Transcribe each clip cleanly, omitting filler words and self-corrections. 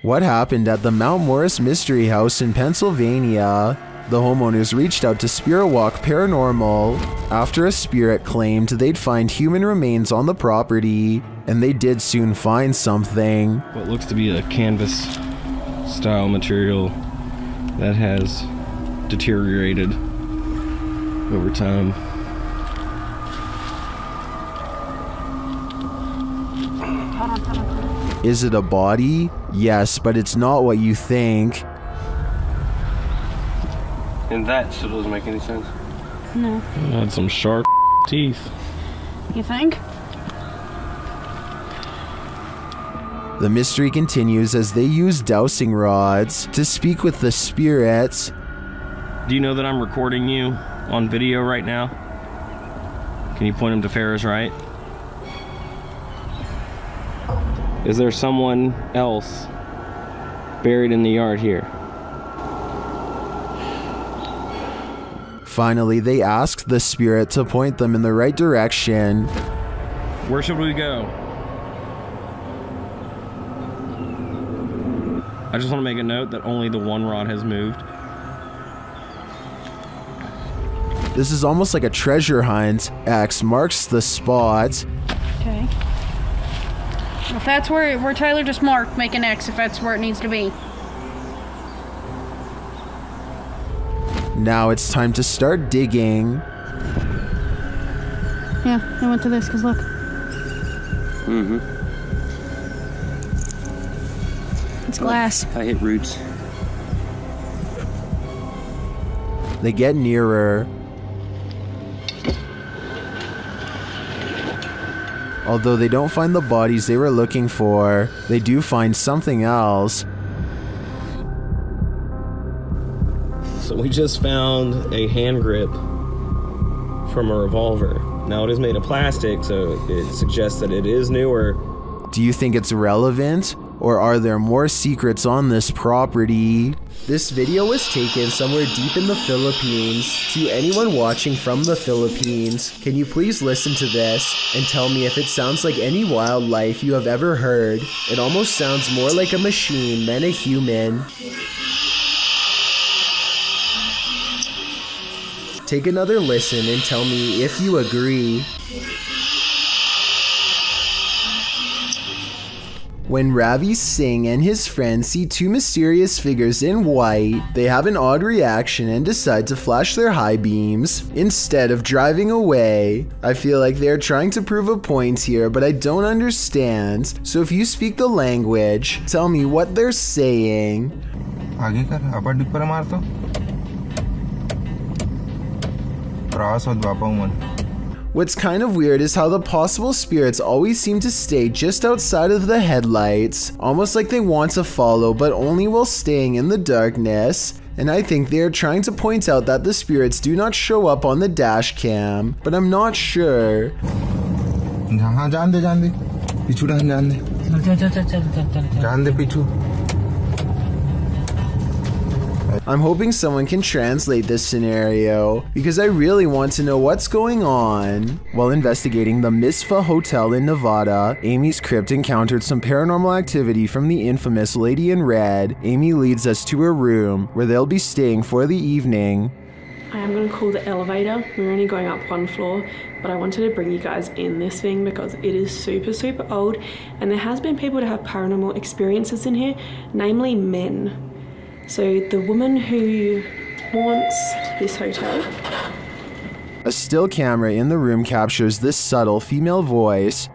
What happened at the Mount Morris Mystery House in Pennsylvania? The homeowners reached out to Spirit Walk Paranormal after a spirit claimed they'd find human remains on the property, and they did soon find something. What looks to be a canvas style material that has deteriorated over time. Is it a body? Yes, but it's not what you think. And that still doesn't make any sense. No. It had some sharp teeth. You think? The mystery continues as they use dowsing rods to speak with the spirits. Do you know that I'm recording you on video right now? Can you point him to Farrah's right? Is there someone else buried in the yard here? Finally, they asked the spirit to point them in the right direction. Where should we go? I just want to make a note that only the one rod has moved. This is almost like a treasure hunt. X marks the spot. Okay. If that's where Tyler just marked, make an X if that's where it needs to be. Now it's time to start digging. Yeah, I went to this because look. Mm-hmm. It's glass. I hit roots. They get nearer. Although they don't find the bodies they were looking for, they do find something else. So we just found a hand grip from a revolver. Now it is made of plastic, so it suggests that it is newer. Do you think it's relevant? Or are there more secrets on this property? This video was taken somewhere deep in the Philippines. To anyone watching from the Philippines, can you please listen to this and tell me if it sounds like any wildlife you have ever heard? It almost sounds more like a machine than a human. Take another listen and tell me if you agree. When Ravi Singh and his friends see two mysterious figures in white, they have an odd reaction and decide to flash their high beams instead of driving away. I feel like they are trying to prove a point here, but I don't understand. So if you speak the language, tell me what they're saying. आगे कर अपर dipper मार तो प्रवास होत बापा मन. What's kind of weird is how the possible spirits always seem to stay just outside of the headlights, almost like they want to follow but only while staying in the darkness. And I think they are trying to point out that the spirits do not show up on the dash cam, but I'm not sure. हाँ जान दे पिछू जान दे पिछू. I'm hoping someone can translate this scenario, because I really want to know what's going on. While investigating the Misfa Hotel in Nevada, Amy's crypt encountered some paranormal activity from the infamous Lady in Red. Amy leads us to her room, where they'll be staying for the evening. I am going to call the elevator. We're only going up one floor, but I wanted to bring you guys in this thing because it is super, super old, and there has been people to have paranormal experiences in here, namely men. So the woman who haunts this hotel. A still camera in the room captures this subtle female voice.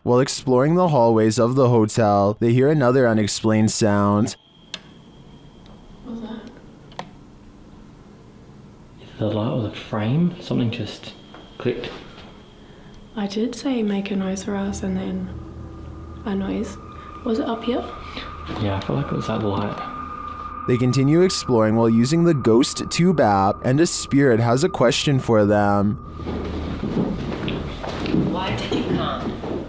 While exploring the hallways of the hotel, they hear another unexplained sound. What's that? The light or the frame? Something just clicked. I did say make a noise for us and then a noise. Was it up here? Yeah, I feel like it was that light. They continue exploring while using the Ghost Tube app, and a spirit has a question for them. Why did you come?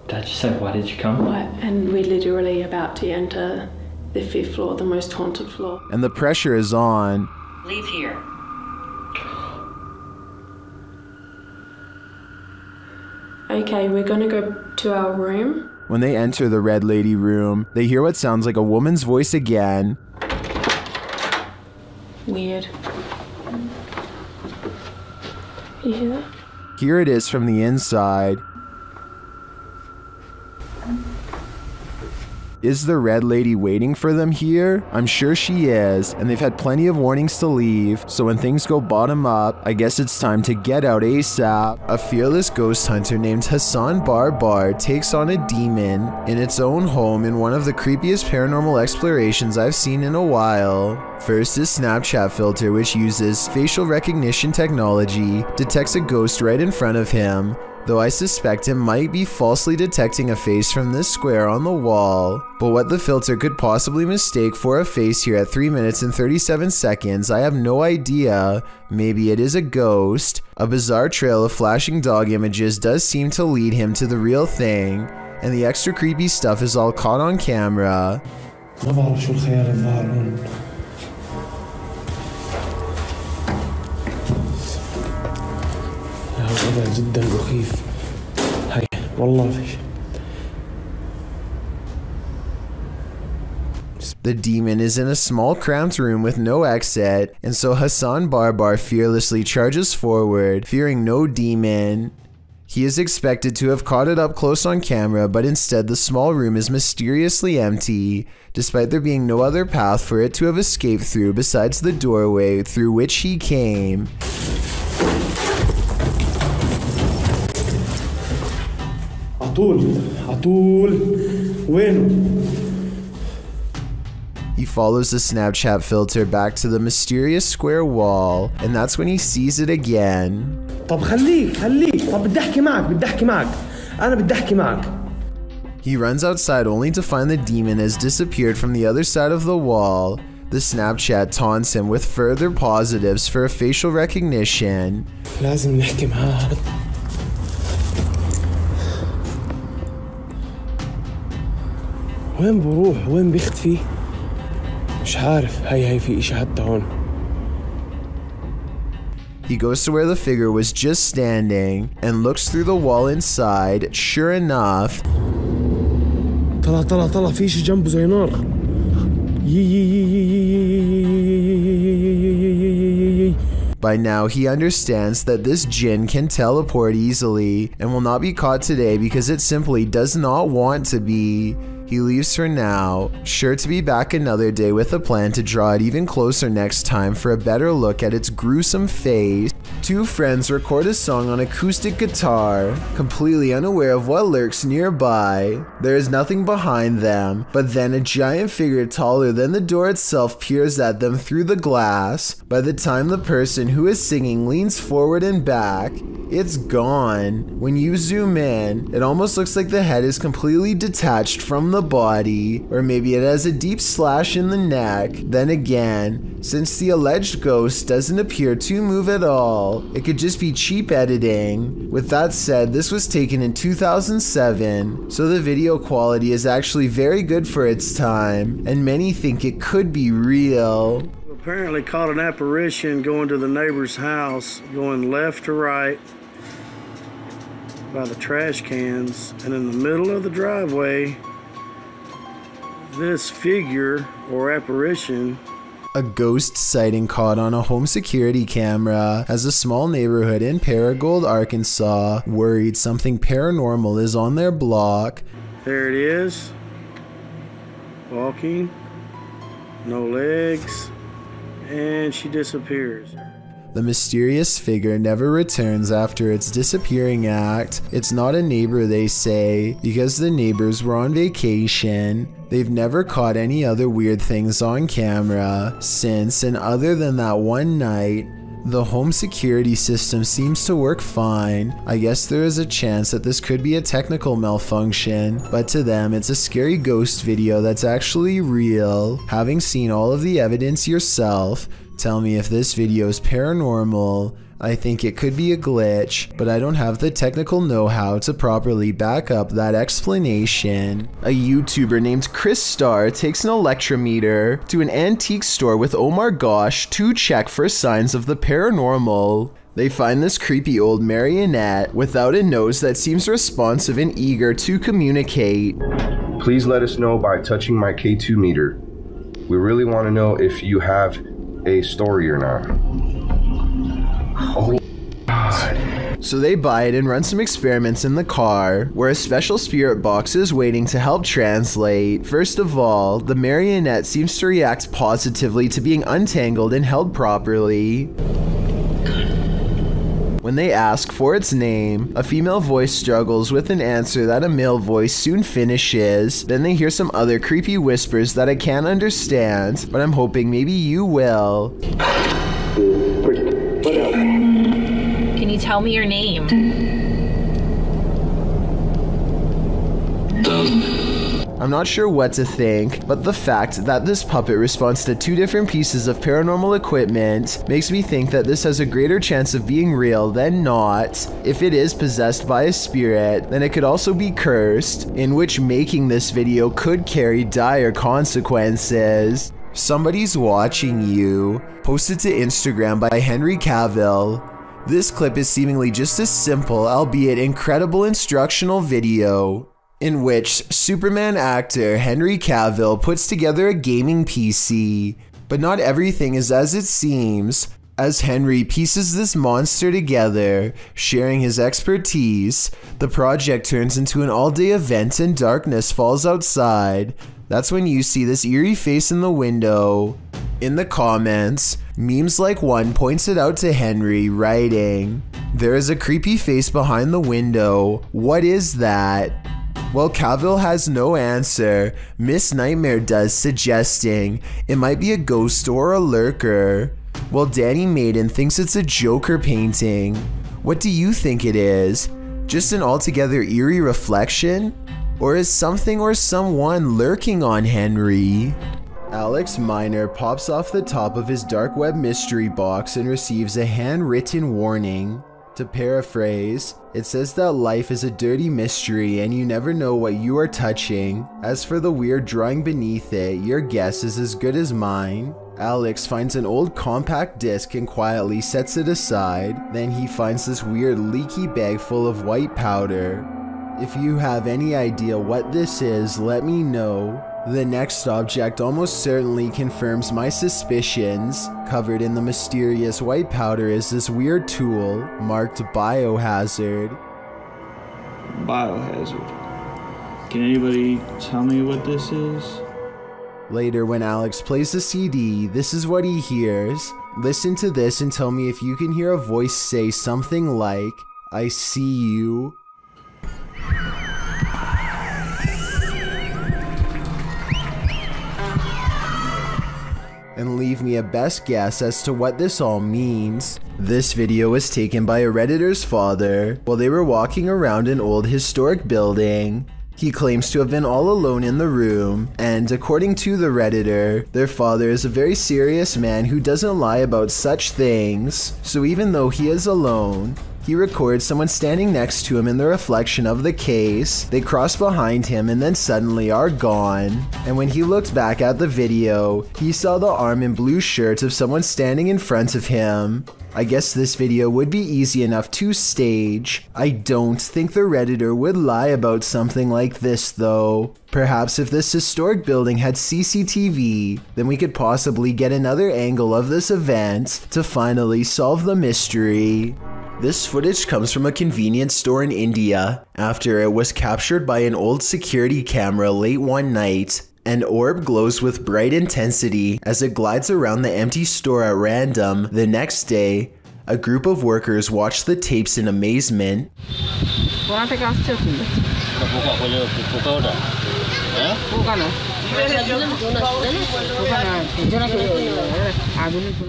Did I just say, why did you come? What? And we're literally about to enter the 5th floor, the most haunted floor. And the pressure is on. Leave here. Okay, we're gonna go to our room. When they enter the Red Lady room, they hear what sounds like a woman's voice again. Weird. You hear that? Here it is from the inside. Is the Red Lady waiting for them here? I'm sure she is, and they've had plenty of warnings to leave, so when things go bottom up, I guess it's time to get out ASAP. A fearless ghost hunter named Hassan Barbar takes on a demon in its own home in one of the creepiest paranormal explorations I've seen in a while. First, his Snapchat filter, which uses facial recognition technology, detects a ghost right in front of him, though I suspect it might be falsely detecting a face from this square on the wall. But what the filter could possibly mistake for a face here at 3 minutes and 37 seconds, I have no idea. Maybe it is a ghost. A bizarre trail of flashing dog images does seem to lead him to the real thing, and the extra creepy stuff is all caught on camera. ما بعرف شو الخيال الظاهر هون. الوضع جدا مخيف. هاي والله فيش. The demon is in a small cramped room with no exit, and so Hassan Barbar fearlessly charges forward, fearing no demon. He is expected to have caught it up close on camera, but instead the small room is mysteriously empty, despite there being no other path for it to have escaped through besides the doorway through which he came. عطول وينه؟ He follows the Snapchat filter back to the mysterious square wall, and that's when he sees it again. طب خليك طب بدي احكي معك أنا بدي احكي معك. He runs outside only to find the demon has disappeared from the other side of the wall. The Snapchat taunts him with further positives for a facial recognition. لازم نحكي معاه. وين بروح وين بيختفي؟ مش عارف. هاي في إشي حتى هون. He goes to where the figure was just standing and looks through the wall inside. Sure enough, طلع في إشي جنبه زي نار. by now he understands that this jinn can teleport easily and will not be caught today because it simply does not want to be. He leaves for now, sure to be back another day with a plan to draw it even closer next time for a better look at its gruesome face. Two friends record a song on acoustic guitar, completely unaware of what lurks nearby. There is nothing behind them, but then a giant figure taller than the door itself peers at them through the glass. By the time the person who is singing leans forward and back, it's gone. When you zoom in, it almost looks like the head is completely detached from the body, or maybe it has a deep slash in the neck. Then again, since the alleged ghost doesn't appear to move at all, it could just be cheap editing. With that said, this was taken in 2007, so the video quality is actually very good for its time, and many think it could be real. Apparently caught an apparition going to the neighbor's house, going left to right by the trash cans, and in the middle of the driveway, this figure or apparition. A ghost sighting caught on a home security camera as a small neighborhood in Paragould, Arkansas, worried something paranormal is on their block. There it is, walking, no legs, and she disappears. The mysterious figure never returns after its disappearing act. It's not a neighbor, they say, because the neighbors were on vacation. They've never caught any other weird things on camera since, and other than that one night, the home security system seems to work fine. I guess there is a chance that this could be a technical malfunction, but to them it's a scary ghost video that's actually real. Having seen all of the evidence yourself, tell me if this video is paranormal. I think it could be a glitch, but I don't have the technical know-how to properly back up that explanation. A YouTuber named Chris Starr takes an electrometer to an antique store with Omar Gosh to check for signs of the paranormal. They find this creepy old marionette without a nose that seems responsive and eager to communicate. Please let us know by touching my K2 meter. We really want to know if you have a story or not. Oh God. So they buy it and run some experiments in the car, where a special spirit box is waiting to help translate. First of all, the marionette seems to react positively to being untangled and held properly. When they ask for its name, a female voice struggles with an answer that a male voice soon finishes. Then they hear some other creepy whispers that I can't understand, but I'm hoping maybe you will. Can you tell me your name? I'm not sure what to think, but the fact that this puppet responds to 2 different pieces of paranormal equipment makes me think that this has a greater chance of being real than not. If it is possessed by a spirit, then it could also be cursed, in which making this video could carry dire consequences. Somebody's watching you. Posted to Instagram by Henry Cavill. This clip is seemingly just a simple, albeit incredible instructional video, in which Superman actor Henry Cavill puts together a gaming PC. But not everything is as it seems. As Henry pieces this monster together, sharing his expertise, the project turns into an all-day event and darkness falls outside. That's when you see this eerie face in the window. In the comments, memes like one points it out to Henry, writing, "There is a creepy face behind the window. What is that?" Well, Cavill has no answer. Miss Nightmare does, suggesting it might be a ghost or a lurker. Well, Danny Maiden thinks it's a Joker painting. What do you think it is? Just an altogether eerie reflection? Or is something or someone lurking on Henry? Alex Miner pops off the top of his dark web mystery box and receives a handwritten warning. To paraphrase, it says that life is a dirty mystery and you never know what you are touching. As for the weird drawing beneath it, your guess is as good as mine. Alex finds an old compact disc and quietly sets it aside. Then he finds this weird leaky bag full of white powder. If you have any idea what this is, let me know. The next object almost certainly confirms my suspicions. Covered in the mysterious white powder is this weird tool marked biohazard. Biohazard. Can anybody tell me what this is? Later, when Alex plays the CD, this is what he hears. Listen to this and tell me if you can hear a voice say something like, "I see you." And leave me a best guess as to what this all means. This video was taken by a Redditor's father while they were walking around an old historic building. He claims to have been all alone in the room, and according to the Redditor, their father is a very serious man who doesn't lie about such things. So even though he is alone, he records someone standing next to him in the reflection of the case. They cross behind him and then suddenly are gone. And when he looked back at the video, he saw the arm and blue shirt of someone standing in front of him. I guess this video would be easy enough to stage. I don't think the Redditor would lie about something like this though. Perhaps if this historic building had CCTV, then we could possibly get another angle of this event to finally solve the mystery. This footage comes from a convenience store in India after it was captured by an old security camera late one night. An orb glows with bright intensity as it glides around the empty store at random. The next day, a group of workers watch the tapes in amazement.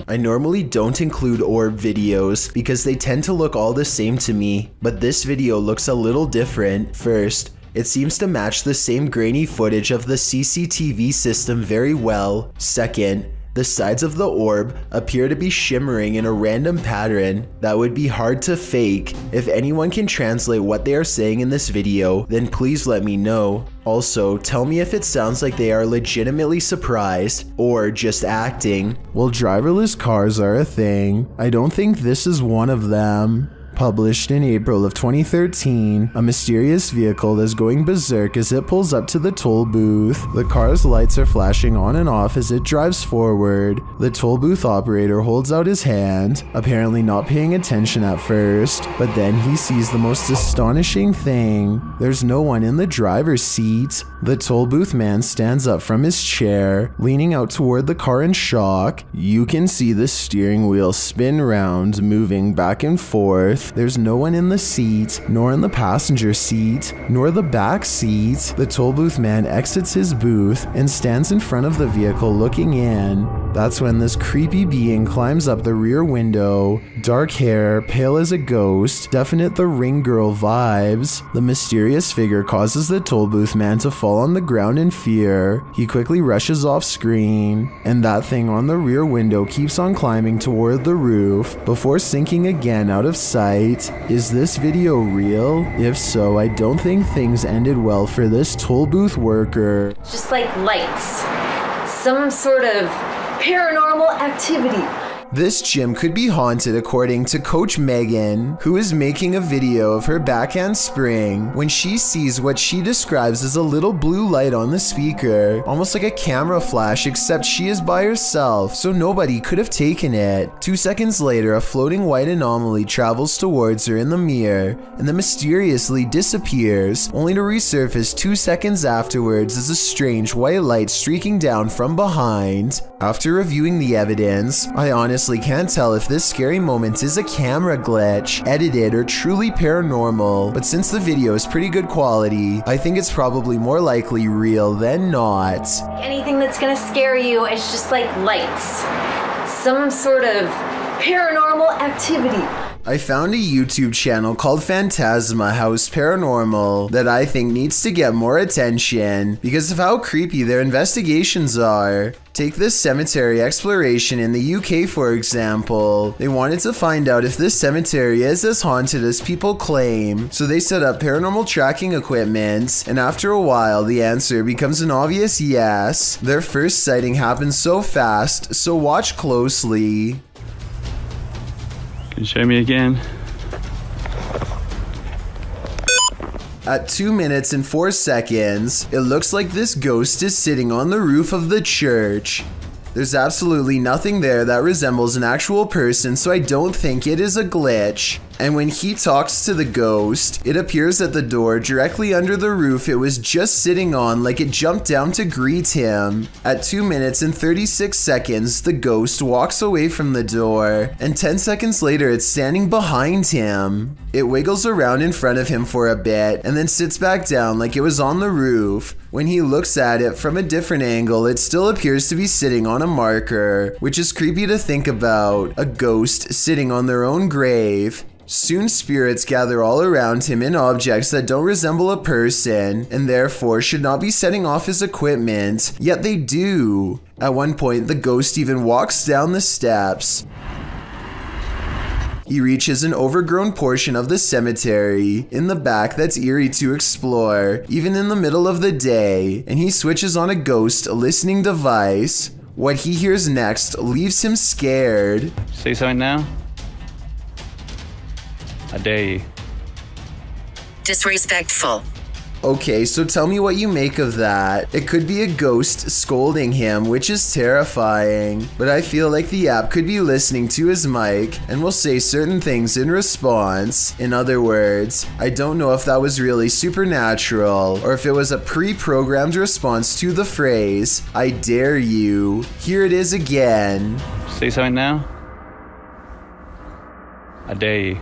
I normally don't include orb videos because they tend to look all the same to me, but this video looks a little different. First, it seems to match the same grainy footage of the CCTV system very well. Second, the The sides of the orb appear to be shimmering in a random pattern that would be hard to fake. If anyone can translate what they are saying in this video, then please let me know. Also, tell me if it sounds like they are legitimately surprised or just acting. Well, driverless cars are a thing. I don't think this is one of them. Published in April of 2013, a mysterious vehicle is going berserk as it pulls up to the toll booth. The car's lights are flashing on and off as it drives forward. The toll booth operator holds out his hand, apparently not paying attention at first, but then he sees the most astonishing thing. There's no one in the driver's seat. The toll booth man stands up from his chair, leaning out toward the car in shock. You can see the steering wheel spin round, moving back and forth. There's no one in the seat, nor in the passenger seat, nor the back seat. The toll booth man exits his booth and stands in front of the vehicle looking in. That's when this creepy being climbs up the rear window. Dark hair, pale as a ghost, definite The Ring Girl vibes. The mysterious figure causes the toll booth man to fall on the ground in fear. He quickly rushes off screen, and that thing on the rear window keeps on climbing toward the roof before sinking again out of sight. Is this video real? If so, I don't think things ended well for this toll booth worker. Just like lights. Some sort of paranormal activity. This gym could be haunted according to Coach Megan, who is making a video of her backhand spring when she sees what she describes as a little blue light on the speaker, almost like a camera flash, except she is by herself, so nobody could have taken it. 2 seconds later, a floating white anomaly travels towards her in the mirror and then mysteriously disappears, only to resurface 2 seconds afterwards as a strange white light streaking down from behind. After reviewing the evidence, I honestly can't tell if this scary moment is a camera glitch, edited, or truly paranormal, but since the video is pretty good quality, I think it's probably more likely real than not. Anything that's gonna scare you, it's just like lights. Some sort of paranormal activity. I found a YouTube channel called Phantasma House Paranormal that I think needs to get more attention because of how creepy their investigations are. Take this cemetery exploration in the UK for example. They wanted to find out if this cemetery is as haunted as people claim, so they set up paranormal tracking equipment, and after a while the answer becomes an obvious yes. Their first sighting happens so fast, so watch closely. Can you show me again? At 2 minutes and 4 seconds, it looks like this ghost is sitting on the roof of the church. There's absolutely nothing there that resembles an actual person, so I don't think it is a glitch. And when he talks to the ghost, it appears at the door directly under the roof it was just sitting on, like it jumped down to greet him. At 2 minutes and 36 seconds, the ghost walks away from the door, and 10 seconds later it's standing behind him. It wiggles around in front of him for a bit, and then sits back down like it was on the roof. When he looks at it from a different angle, it still appears to be sitting on a marker, which is creepy to think about, a ghost sitting on their own grave. Soon spirits gather all around him in objects that don't resemble a person, and therefore should not be setting off his equipment, yet they do. At one point, the ghost even walks down the steps. He reaches an overgrown portion of the cemetery in the back that's eerie to explore, even in the middle of the day, and he switches on a ghost listening device. What he hears next leaves him scared. Say something now? I dare you. Disrespectful. Okay, so tell me what you make of that. It could be a ghost scolding him, which is terrifying, but I feel like the app could be listening to his mic and will say certain things in response. In other words, I don't know if that was really supernatural or if it was a pre-programmed response to the phrase, I dare you. Here it is again. Say something now? I dare you.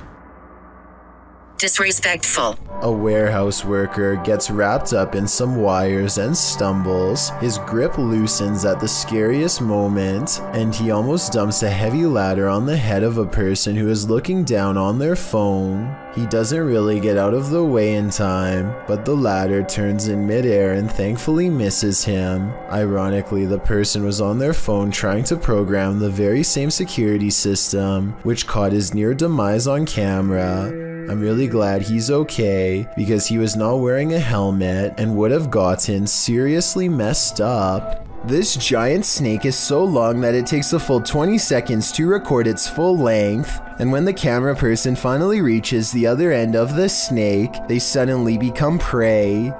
Disrespectful. A warehouse worker gets wrapped up in some wires and stumbles. His grip loosens at the scariest moment, and he almost dumps a heavy ladder on the head of a person who is looking down on their phone. He doesn't really get out of the way in time, but the ladder turns in midair and thankfully misses him. Ironically, the person was on their phone trying to program the very same security system, which caught his near demise on camera. I'm really glad he's okay, because he was not wearing a helmet and would have gotten seriously messed up. This giant snake is so long that it takes a full 20 seconds to record its full length, and when the camera person finally reaches the other end of the snake, they suddenly become prey.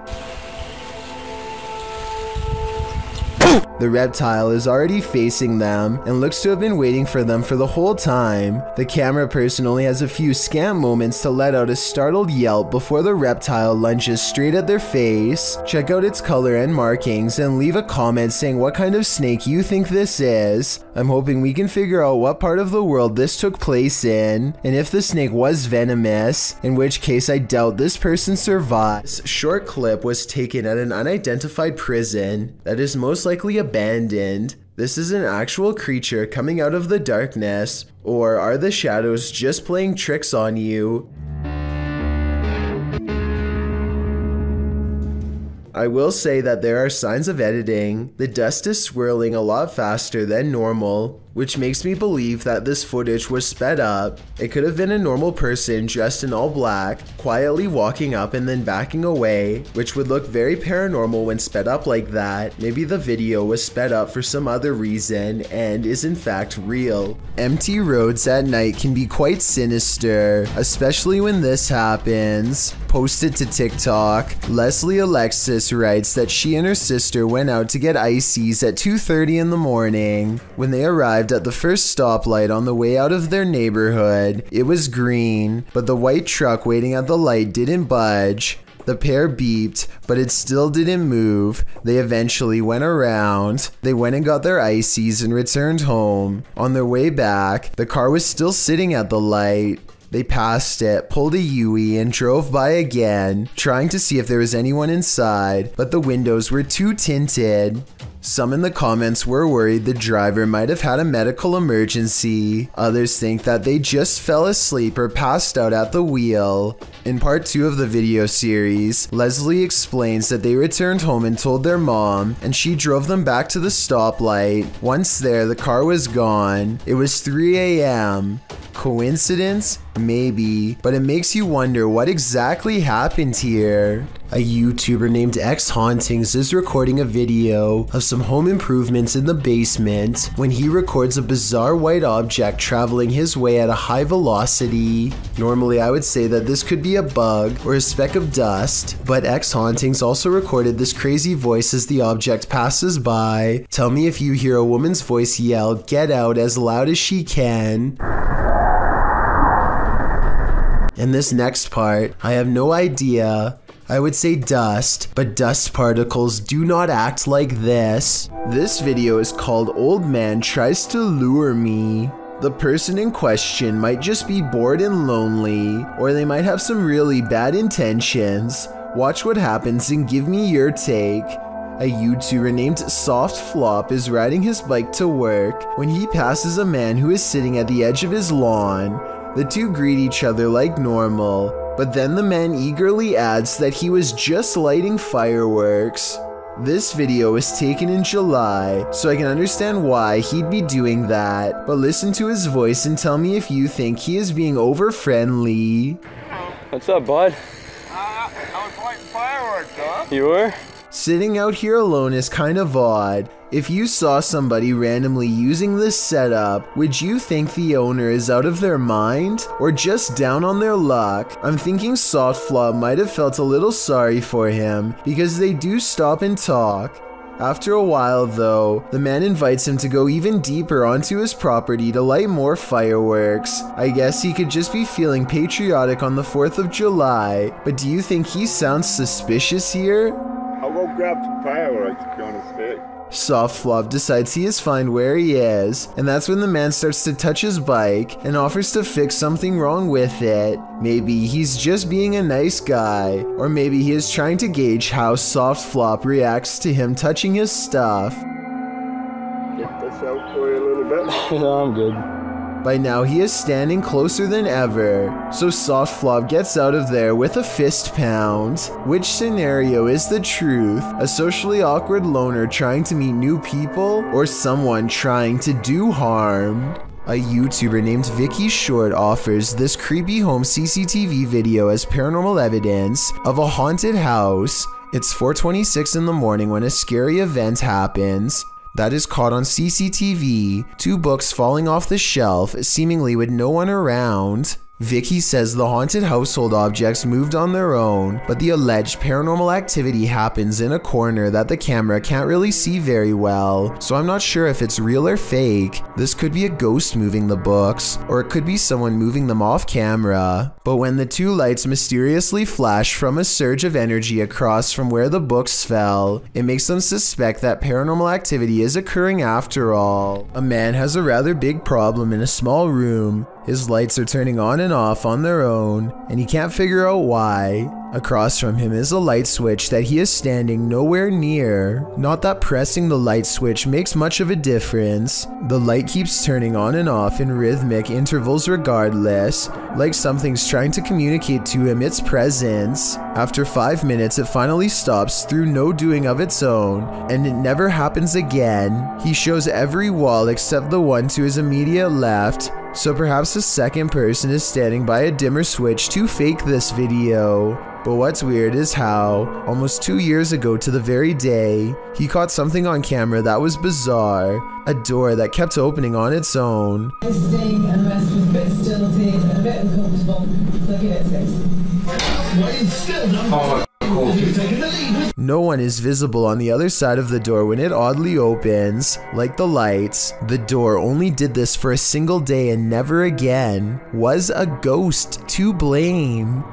The reptile is already facing them and looks to have been waiting for them for the whole time. The camera person only has a few scant moments to let out a startled yelp before the reptile lunges straight at their face. Check out its color and markings and leave a comment saying what kind of snake you think this is. I'm hoping we can figure out what part of the world this took place in, and if the snake was venomous, in which case I doubt this person survives. This short clip was taken at an unidentified prison that is most likely abandoned. This is an actual creature coming out of the darkness, or are the shadows just playing tricks on you? I will say that there are signs of editing. The dust is swirling a lot faster than normal, which makes me believe that this footage was sped up. It could have been a normal person dressed in all black, quietly walking up and then backing away, which would look very paranormal when sped up like that. Maybe the video was sped up for some other reason and is in fact real. Empty roads at night can be quite sinister, especially when this happens. Posted to TikTok, Leslie Alexis writes that she and her sister went out to get ices at 2:30 in the morning. When they arrived at the first stoplight on the way out of their neighborhood, it was green, but the white truck waiting at the light didn't budge. The pair beeped, but it still didn't move. They eventually went around. They went and got their ices and returned home. On their way back, the car was still sitting at the light. They passed it, pulled a U-turn, and drove by again, trying to see if there was anyone inside, but the windows were too tinted. Some in the comments were worried the driver might have had a medical emergency. Others think that they just fell asleep or passed out at the wheel. In part 2 of the video series, Leslie explains that they returned home and told their mom, and she drove them back to the stoplight. Once there, the car was gone. It was 3 a.m. Coincidence? Maybe, but it makes you wonder what exactly happened here. A YouTuber named X Hauntings is recording a video of some home improvements in the basement when he records a bizarre white object traveling his way at a high velocity. Normally I would say that this could be a bug or a speck of dust, but X Hauntings also recorded this crazy voice as the object passes by. Tell me if you hear a woman's voice yell, "Get out," as loud as she can. In this next part, I have no idea. I would say dust, but dust particles do not act like this. This video is called "Old Man Tries to Lure Me." The person in question might just be bored and lonely, or they might have some really bad intentions. Watch what happens and give me your take. A YouTuber named Soft Flop is riding his bike to work when he passes a man who is sitting at the edge of his lawn. The two greet each other like normal, but then the man eagerly adds that he was just lighting fireworks. This video was taken in July, so I can understand why he'd be doing that, but listen to his voice and tell me if you think he is being over-friendly. What's up, bud? I was lighting fireworks, huh? You were? Sitting out here alone is kind of odd. If you saw somebody randomly using this setup, would you think the owner is out of their mind or just down on their luck? I'm thinking Soft Flop might have felt a little sorry for him because they do stop and talk. After a while though, the man invites him to go even deeper onto his property to light more fireworks. I guess he could just be feeling patriotic on the 4th of July, but do you think he sounds suspicious here? I'll go grab some fireworks if you want to stay. Soft Flop decides he is fine where he is, and that's when the man starts to touch his bike and offers to fix something wrong with it. Maybe he's just being a nice guy, or maybe he is trying to gauge how Soft Flop reacts to him touching his stuff. Get this out for you a little bit. No, I'm good. By now he is standing closer than ever, so Soft Flop gets out of there with a fist pound. Which scenario is the truth? A socially awkward loner trying to meet new people, or someone trying to do harm? A YouTuber named Vicky Short offers this creepy home CCTV video as paranormal evidence of a haunted house. It's 4:26 in the morning when a scary event happens that is caught on CCTV, 2 books falling off the shelf, seemingly with no one around. Vicky says the haunted household objects moved on their own, but the alleged paranormal activity happens in a corner that the camera can't really see very well, so I'm not sure if it's real or fake. This could be a ghost moving the books, or it could be someone moving them off camera. But when the 2 lights mysteriously flash from a surge of energy across from where the books fell, it makes them suspect that paranormal activity is occurring after all. A man has a rather big problem in a small room. His lights are turning on and off on their own, and he can't figure out why. Across from him is a light switch that he is standing nowhere near. Not that pressing the light switch makes much of a difference. The light keeps turning on and off in rhythmic intervals regardless, like something's trying to communicate to him its presence. After 5 minutes, it finally stops through no doing of its own, and it never happens again. He shows every wall except the one to his immediate left, so perhaps a second person is standing by a dimmer switch to fake this video. But what's weird is how, almost 2 years ago to the very day, he caught something on camera that was bizarre. A door that kept opening on its own. Staying unrest was a bit stilted and a bit uncomfortable, so give it 6. No one is visible on the other side of the door when it oddly opens. Like the lights, the door only did this for a single day and never again. Was a ghost to blame?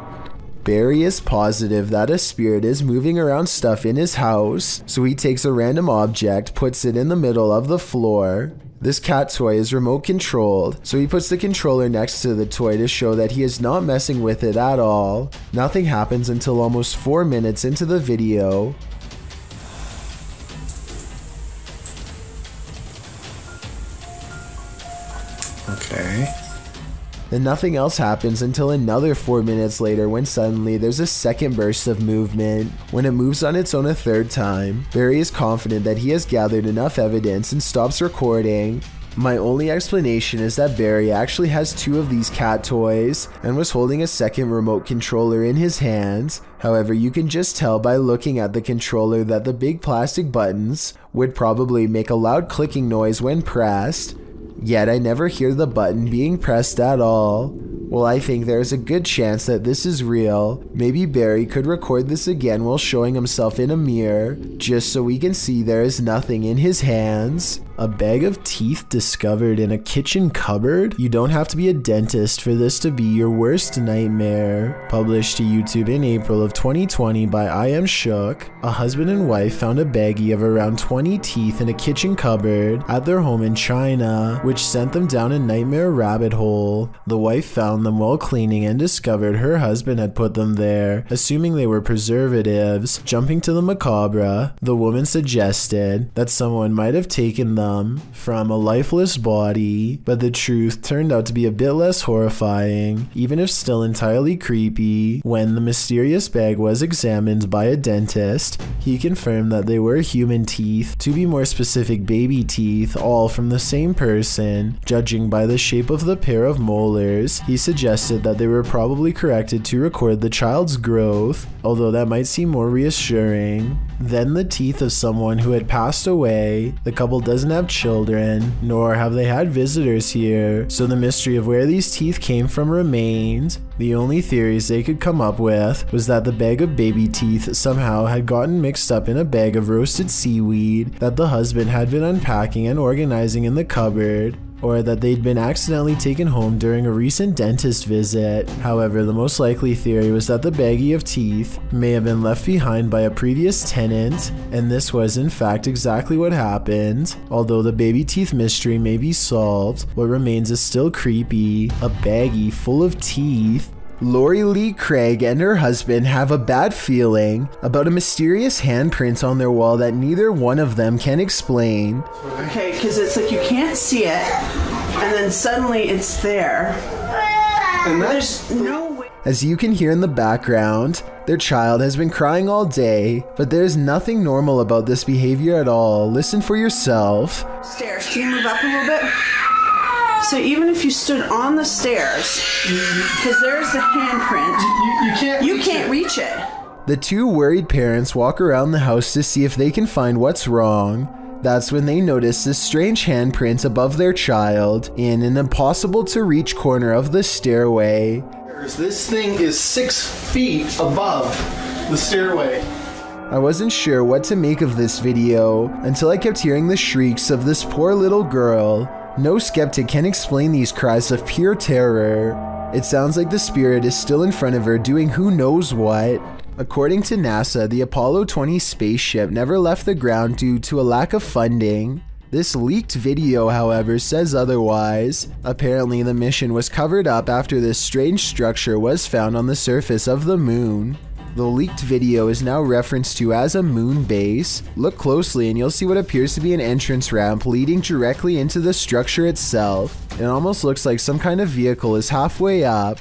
Barry is positive that a spirit is moving around stuff in his house, so he takes a random object, puts it in the middle of the floor. This cat toy is remote controlled, so he puts the controller next to the toy to show that he is not messing with it at all. Nothing happens until almost 4 minutes into the video. Okay. Then nothing else happens until another 4 minutes later when suddenly there's a second burst of movement. When it moves on its own a third time, Barry is confident that he has gathered enough evidence and stops recording. My only explanation is that Barry actually has 2 of these cat toys and was holding a second remote controller in his hands. However, you can just tell by looking at the controller that the big plastic buttons would probably make a loud clicking noise when pressed. Yet I never hear the button being pressed at all. Well, I think there's a good chance that this is real. Maybe Barry could record this again while showing himself in a mirror, just so we can see there is nothing in his hands. A bag of teeth discovered in a kitchen cupboard? You don't have to be a dentist for this to be your worst nightmare. Published to YouTube in April of 2020 by I Am Shook. A husband and wife found a baggie of around 20 teeth in a kitchen cupboard at their home in China, which sent them down a nightmare rabbit hole. The wife found them while cleaning and discovered her husband had put them there, assuming they were preservatives. Jumping to the macabre, the woman suggested that someone might have taken them from a lifeless body, but the truth turned out to be a bit less horrifying, even if still entirely creepy. When the mysterious bag was examined by a dentist, he confirmed that they were human teeth, to be more specific baby teeth, all from the same person. Judging by the shape of the pair of molars, he suggested that they were probably corrected to record the child's growth, although that might seem more reassuring. Then the teeth of someone who had passed away. The couple doesn't have children, nor have they had visitors here, so the mystery of where these teeth came from remained. The only theories they could come up with was that the bag of baby teeth somehow had gotten mixed up in a bag of roasted seaweed that the husband had been unpacking and organizing in the cupboard, or that they'd been accidentally taken home during a recent dentist visit. However, the most likely theory was that the baggie of teeth may have been left behind by a previous tenant, and this was in fact exactly what happened. Although the baby teeth mystery may be solved, what remains is still creepy. A baggie full of teeth. Lori Lee Craig and her husband have a bad feeling about a mysterious handprint on their wall that neither one of them can explain. Okay, because it's like you can't see it, and then suddenly it's there. And there's no way. As you can hear in the background, their child has been crying all day, but there's nothing normal about this behavior at all. Listen for yourself. Stairs, can you move up a little bit? So even if you stood on the stairs, because there's the handprint, you can't reach it. The two worried parents walk around the house to see if they can find what's wrong. That's when they notice this strange handprint above their child in an impossible to reach corner of the stairway. This thing is 6 feet above the stairway. I wasn't sure what to make of this video until I kept hearing the shrieks of this poor little girl. No skeptic can explain these cries of pure terror. It sounds like the spirit is still in front of her doing who knows what. According to NASA, the Apollo 20 spaceship never left the ground due to a lack of funding. This leaked video, however, says otherwise. Apparently, the mission was covered up after this strange structure was found on the surface of the moon. The leaked video is now referenced to as a moon base. Look closely and you'll see what appears to be an entrance ramp leading directly into the structure itself. It almost looks like some kind of vehicle is halfway up.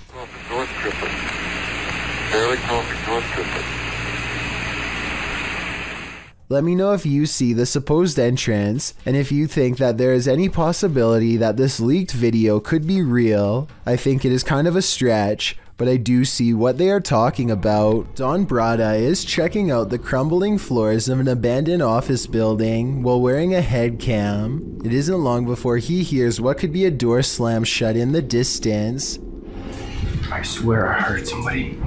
Let me know if you see the supposed entrance, and if you think that there is any possibility that this leaked video could be real. I think it is kind of a stretch, but I do see what they are talking about. Don Brada is checking out the crumbling floors of an abandoned office building while wearing a head cam. It isn't long before he hears what could be a door slam shut in the distance. I swear I heard somebody.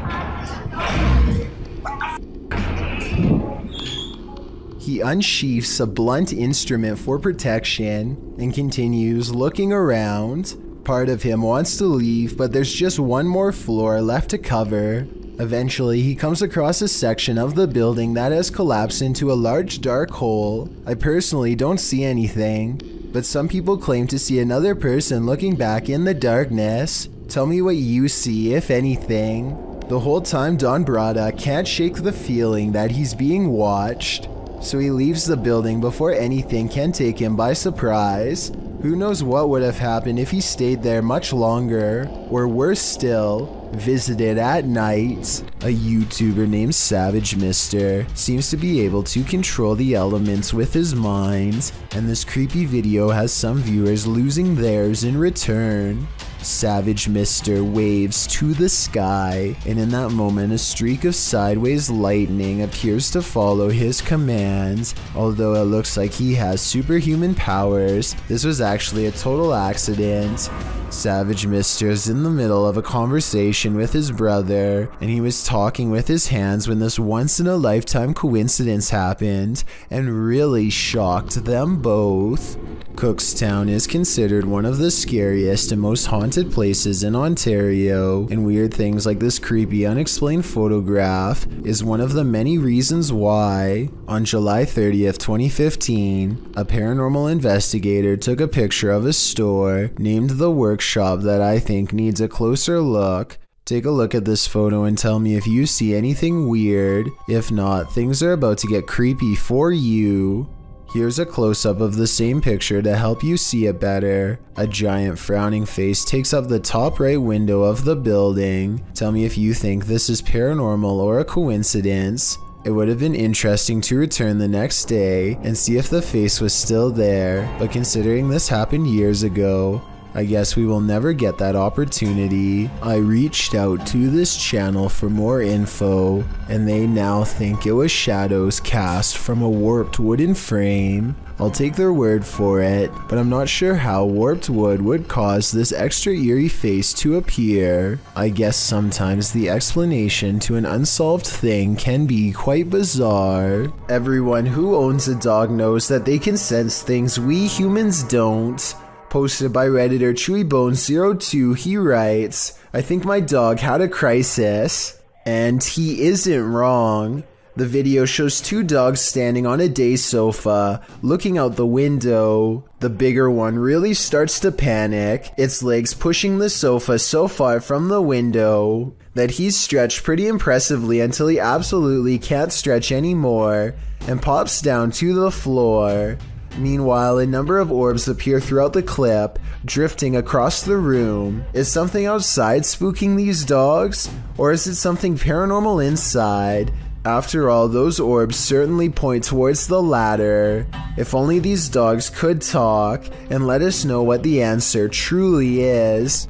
He unsheaths a blunt instrument for protection and continues looking around. Part of him wants to leave, but there's just one more floor left to cover. Eventually, he comes across a section of the building that has collapsed into a large dark hole. I personally don't see anything, but some people claim to see another person looking back in the darkness. Tell me what you see, if anything. The whole time, Don Brada can't shake the feeling that he's being watched, so he leaves the building before anything can take him by surprise. Who knows what would have happened if he stayed there much longer, or worse still, visited at night. A YouTuber named Savage Mister seems to be able to control the elements with his mind, and this creepy video has some viewers losing theirs in return. Savage Mister waves to the sky, and in that moment a streak of sideways lightning appears to follow his commands. Although it looks like he has superhuman powers, this was actually a total accident. Savage Mister is in the middle of a conversation with his brother, and he was talking with his hands when this once-in-a-lifetime coincidence happened and really shocked them both. Cookstown is considered one of the scariest and most haunted places in Ontario, and weird things like this creepy unexplained photograph is one of the many reasons why. On July 30th, 2015, a paranormal investigator took a picture of a store named The Workshop that I think needs a closer look. Take a look at this photo and tell me if you see anything weird. If not, things are about to get creepy for you. Here's a close-up of the same picture to help you see it better. A giant frowning face takes up the top right window of the building. Tell me if you think this is paranormal or a coincidence. It would have been interesting to return the next day and see if the face was still there, but considering this happened years ago, I guess we will never get that opportunity. I reached out to this channel for more info, and they now think it was shadows cast from a warped wooden frame. I'll take their word for it, but I'm not sure how warped wood would cause this extra eerie face to appear. I guess sometimes the explanation to an unsolved thing can be quite bizarre. Everyone who owns a dog knows that they can sense things we humans don't. Posted by Redditor ChewyBone02, he writes, "I think my dog had a crisis." And he isn't wrong. The video shows two dogs standing on a day sofa, looking out the window. The bigger one really starts to panic, its legs pushing the sofa so far from the window that he's stretched pretty impressively until he absolutely can't stretch anymore and pops down to the floor. Meanwhile, a number of orbs appear throughout the clip, drifting across the room. Is something outside spooking these dogs? Or is it something paranormal inside? After all, those orbs certainly point towards the latter. If only these dogs could talk and let us know what the answer truly is.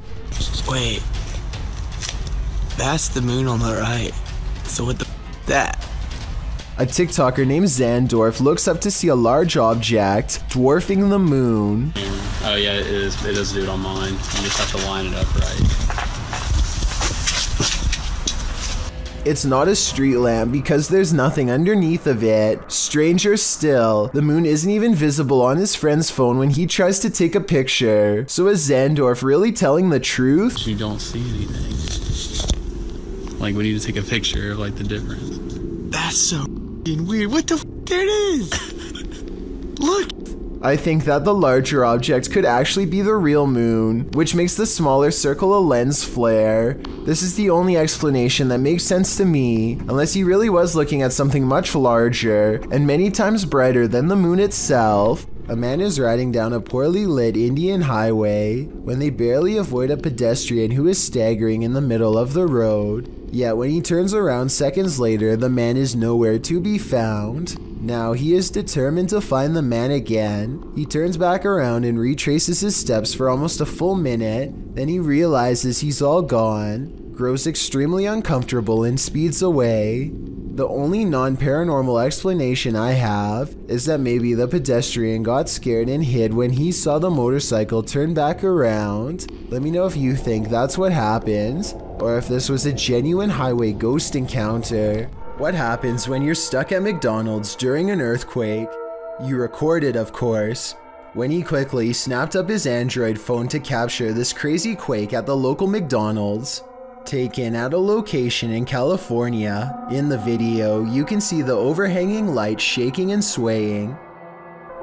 Wait. That's the moon on the right. So what the that? A TikToker named Zandorf looks up to see a large object dwarfing the moon. Oh yeah, it is. It does do it on mine. You just have to line it up right. It's not a street lamp because there's nothing underneath of it. Stranger still, the moon isn't even visible on his friend's phone when he tries to take a picture. So is Zandorf really telling the truth? You don't see anything. Like we need to take a picture of like the difference. That's so weird. What the f? There it is. Look. I think that the larger object could actually be the real moon, which makes the smaller circle a lens flare. This is the only explanation that makes sense to me, unless he really was looking at something much larger and many times brighter than the moon itself. A man is riding down a poorly lit Indian highway when they barely avoid a pedestrian who is staggering in the middle of the road. Yet when he turns around seconds later, the man is nowhere to be found. Now he is determined to find the man again. He turns back around and retraces his steps for almost a full minute. Then he realizes he's all gone, grows extremely uncomfortable and speeds away. The only non-paranormal explanation I have is that maybe the pedestrian got scared and hid when he saw the motorcycle turn back around. Let me know if you think that's what happens, or if this was a genuine highway ghost encounter. What happens when you're stuck at McDonald's during an earthquake? You record it, of course. When he quickly snapped up his Android phone to capture this crazy quake at the local McDonald's, taken at a location in California. In the video, you can see the overhanging light shaking and swaying.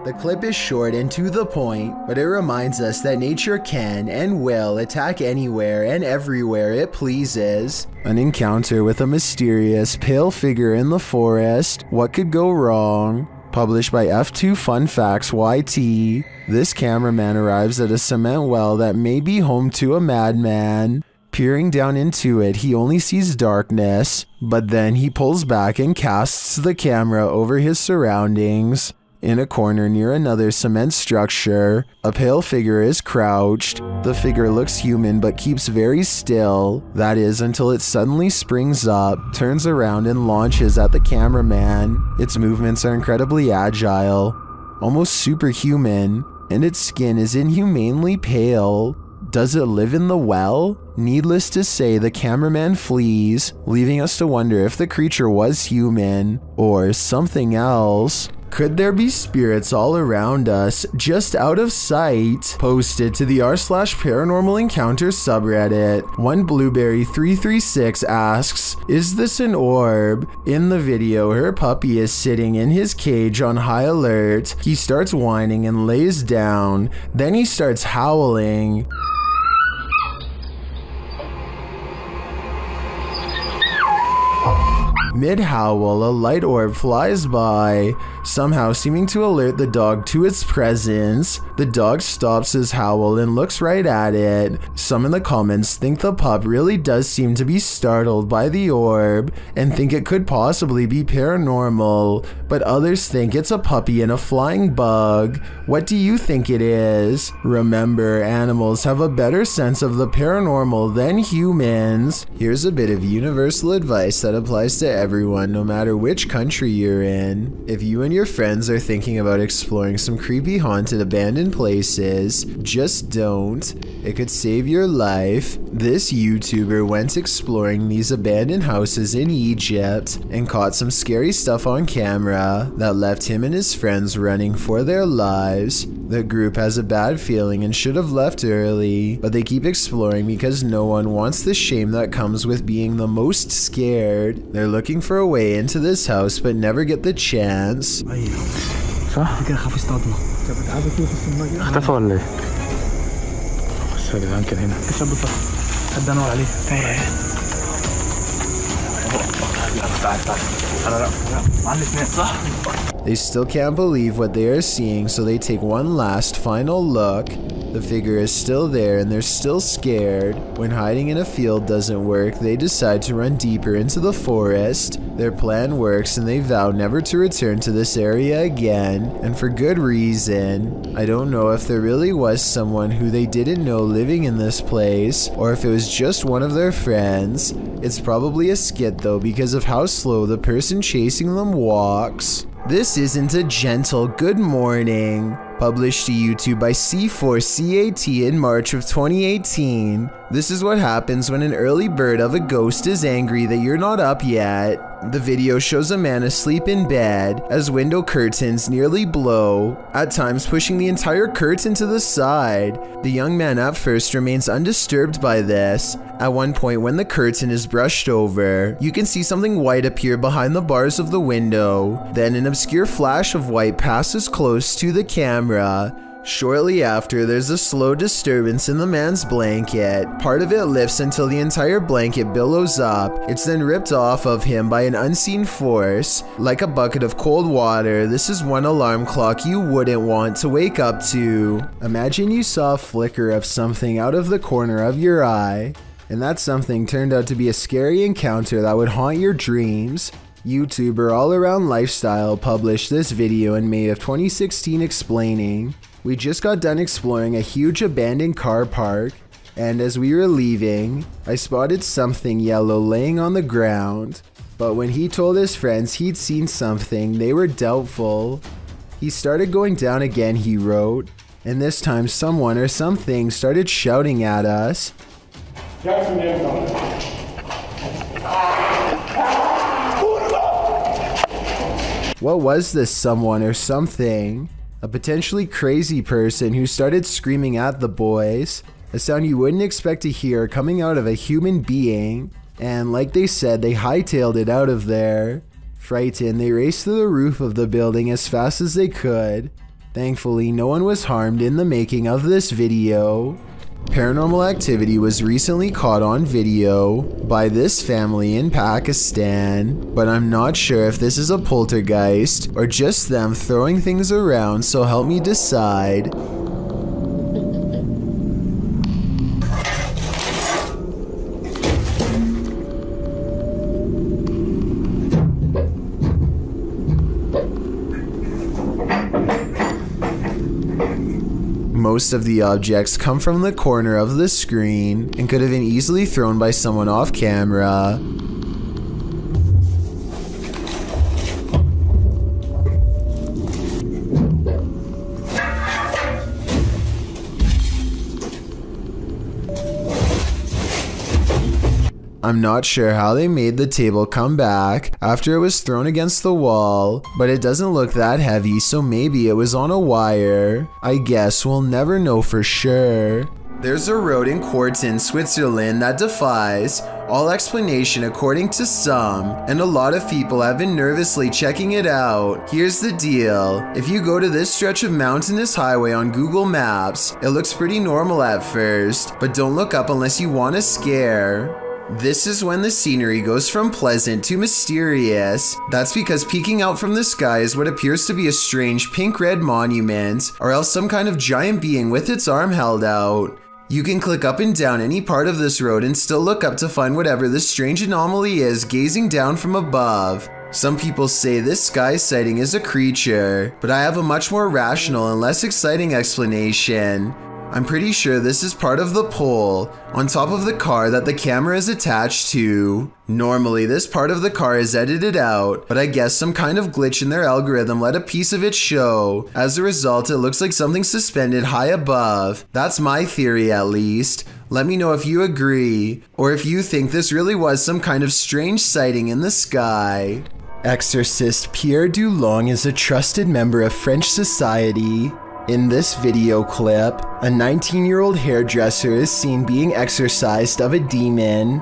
The clip is short and to the point, but it reminds us that nature can and will attack anywhere and everywhere it pleases. An encounter with a mysterious, pale figure in the forest. What could go wrong? Published by F2 Fun Facts YT. This cameraman arrives at a cement well that may be home to a madman. Peering down into it, he only sees darkness, but then he pulls back and casts the camera over his surroundings. In a corner near another cement structure, a pale figure is crouched. The figure looks human but keeps very still. That is until it suddenly springs up, turns around and launches at the cameraman. Its movements are incredibly agile, almost superhuman, and its skin is inhumanely pale. Does it live in the well? Needless to say, the cameraman flees, leaving us to wonder if the creature was human or something else. Could there be spirits all around us, just out of sight? Posted to the r/paranormal encounters subreddit. One Blueberry336 asks, is this an orb? In the video, her puppy is sitting in his cage on high alert. He starts whining and lays down. Then he starts howling. Mid-howl, a light orb flies by, somehow seeming to alert the dog to its presence. The dog stops his howl and looks right at it. Some in the comments think the pup really does seem to be startled by the orb and think it could possibly be paranormal, but others think it's a puppy and a flying bug. What do you think it is? Remember, animals have a better sense of the paranormal than humans. Here's a bit of universal advice that applies to everyone, no matter which country you're in. If you and your friends are thinking about exploring some creepy haunted abandoned places, just don't. It could save your life. This YouTuber went exploring these abandoned houses in Egypt and caught some scary stuff on camera that left him and his friends running for their lives. The group has a bad feeling and should have left early, but they keep exploring because no one wants the shame that comes with being the most scared. They're looking for a way into this house but never get the chance. صح؟ كده خاف يصطادنا. تعبت كده في السماء كده. اختفى ولا ايه؟ بس يا جدعان كان هنا. الشاب صح. حد انور عليه. تعال تعال. لا معلم اثنين صح؟ They still can't believe what they are seeing, so they take one last final look. The figure is still there and they're still scared. When hiding in a field doesn't work, they decide to run deeper into the forest. Their plan works and they vow never to return to this area again, and for good reason. I don't know if there really was someone who they didn't know living in this place, or if it was just one of their friends. It's probably a skit though because of how slow the person chasing them walks. This isn't a gentle good morning. Published to YouTube by C4CAT in March of 2018. This is what happens when an early bird of a ghost is angry that you're not up yet. The video shows a man asleep in bed as window curtains nearly blow, at times pushing the entire curtain to the side. The young man at first remains undisturbed by this. At one point when the curtain is brushed over, you can see something white appear behind the bars of the window. Then an obscure flash of white passes close to the camera. Shortly after, there's a slow disturbance in the man's blanket. Part of it lifts until the entire blanket billows up. It's then ripped off of him by an unseen force. Like a bucket of cold water, this is one alarm clock you wouldn't want to wake up to. Imagine you saw a flicker of something out of the corner of your eye, and that something turned out to be a scary encounter that would haunt your dreams. YouTuber All Around Lifestyle published this video in May of 2016 explaining, "We just got done exploring a huge abandoned car park, and as we were leaving, I spotted something yellow laying on the ground. But when he told his friends he'd seen something, they were doubtful. He started going down again," he wrote, "and this time someone or something started shouting at us. What was this someone or something? A potentially crazy person who started screaming at the boys, a sound you wouldn't expect to hear coming out of a human being, and like they said, they hightailed it out of there. Frightened, they raced to the roof of the building as fast as they could. Thankfully, no one was harmed in the making of this video." Paranormal activity was recently caught on video by this family in Pakistan, but I'm not sure if this is a poltergeist or just them throwing things around, so help me decide. Most of the objects come from the corner of the screen and could have been easily thrown by someone off camera. I'm not sure how they made the table come back after it was thrown against the wall, but it doesn't look that heavy, so maybe it was on a wire. I guess we'll never know for sure. There's a road in Quarten, Switzerland that defies all explanation according to some, and a lot of people have been nervously checking it out. Here's the deal. If you go to this stretch of mountainous highway on Google Maps, it looks pretty normal at first, but don't look up unless you want a scare. This is when the scenery goes from pleasant to mysterious. That's because peeking out from the sky is what appears to be a strange pink-red monument, or else some kind of giant being with its arm held out. You can click up and down any part of this road and still look up to find whatever this strange anomaly is gazing down from above. Some people say this sky sighting is a creature, but I have a much more rational and less exciting explanation. I'm pretty sure this is part of the pole on top of the car that the camera is attached to. Normally, this part of the car is edited out, but I guess some kind of glitch in their algorithm let a piece of it show. As a result, it looks like something suspended high above. That's my theory at least. Let me know if you agree, or if you think this really was some kind of strange sighting in the sky. Exorcist Pierre Dulong is a trusted member of French society. In this video clip, a 19-year-old hairdresser is seen being exorcised of a demon.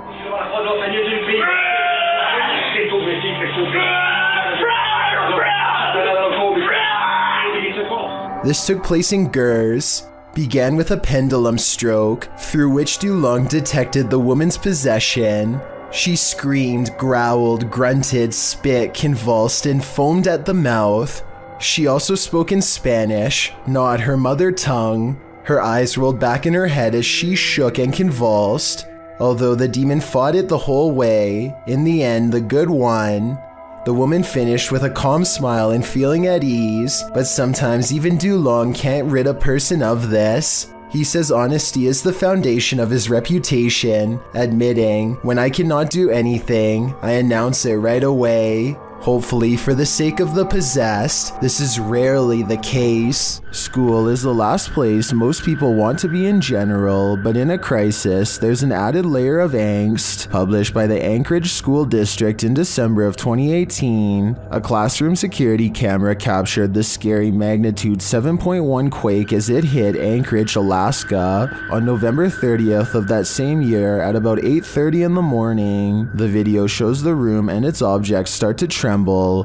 This took place in Gers, began with a pendulum stroke, through which Dulong detected the woman's possession. She screamed, growled, grunted, spit, convulsed, and foamed at the mouth. She also spoke in Spanish, not her mother tongue. Her eyes rolled back in her head as she shook and convulsed. Although the demon fought it the whole way, in the end the good won. The woman finished with a calm smile and feeling at ease, but sometimes even Dulong can't rid a person of this. He says honesty is the foundation of his reputation, admitting, "When I cannot do anything, I announce it right away." Hopefully, for the sake of the possessed, this is rarely the case. School is the last place most people want to be in general, but in a crisis, there's an added layer of angst. Published by the Anchorage School District in December of 2018, a classroom security camera captured the scary magnitude 7.1 quake as it hit Anchorage, Alaska, on November 30th of that same year at about 8:30 in the morning. The video shows the room and its objects start to tremble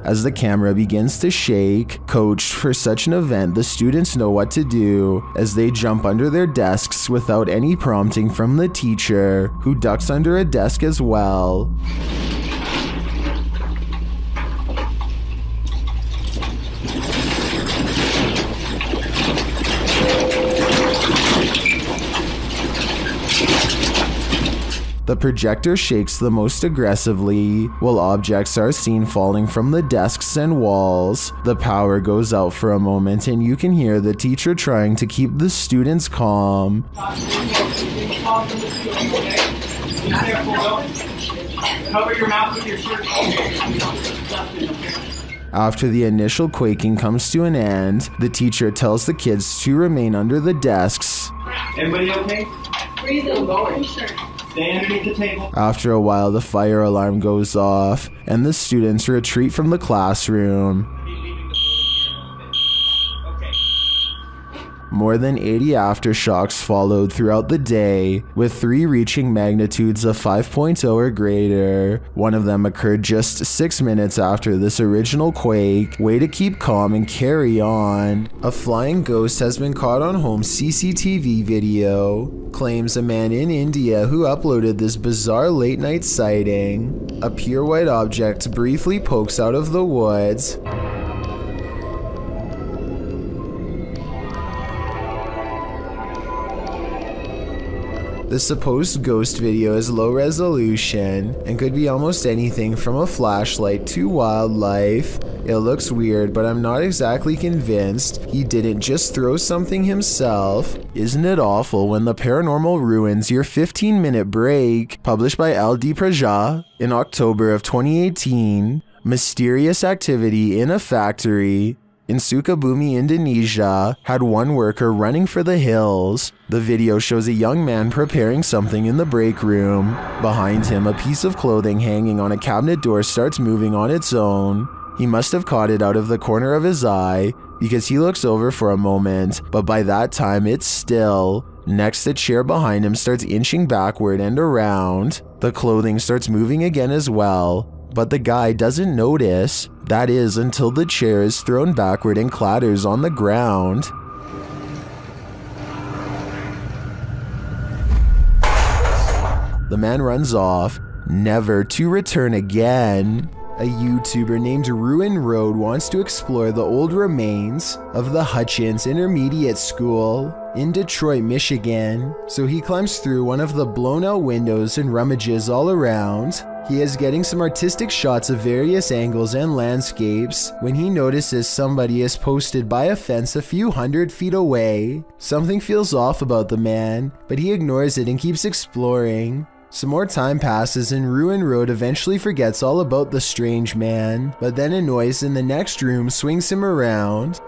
as the camera begins to shake. Coached for such an event, the students know what to do as they jump under their desks without any prompting from the teacher, who ducks under a desk as well. The projector shakes the most aggressively, while objects are seen falling from the desks and walls. The power goes out for a moment and you can hear the teacher trying to keep the students calm. Cover your mouth with your shirt. After the initial quaking comes to an end, the teacher tells the kids to remain under the desks. Everybody okay? Breathe in, going. Stay underneath the table. After a while, the fire alarm goes off, and the students retreat from the classroom. More than 80 aftershocks followed throughout the day, with 3 reaching magnitudes of 5.0 or greater. One of them occurred just 6 minutes after this original quake. Way to keep calm and carry on. A flying ghost has been caught on home CCTV video. Claims a man in India who uploaded this bizarre late night sighting. A pure white object briefly pokes out of the woods. The supposed ghost video is low resolution and could be almost anything from a flashlight to wildlife. It looks weird, but I'm not exactly convinced he didn't just throw something himself. Isn't it awful when the paranormal ruins your 15-minute break? Published by LD Praja in October of 2018. Mysterious activity in a factory in Sukabumi, Indonesia, had one worker running for the hills. The video shows a young man preparing something in the break room. Behind him, a piece of clothing hanging on a cabinet door starts moving on its own. He must have caught it out of the corner of his eye, because he looks over for a moment, but by that time it's still. Next, the chair behind him starts inching backward and around. The clothing starts moving again as well, but the guy doesn't notice. That is, until the chair is thrown backward and clatters on the ground. The man runs off, never to return again. A YouTuber named Ruin Road wants to explore the old remains of the Hutchins Intermediate School in Detroit, Michigan. So he climbs through one of the blown out windows and rummages all around. He is getting some artistic shots of various angles and landscapes when he notices somebody is posted by a fence a few hundred feet away. Something feels off about the man, but he ignores it and keeps exploring. Some more time passes and Ruin Road eventually forgets all about the strange man, but then a noise in the next room swings him around.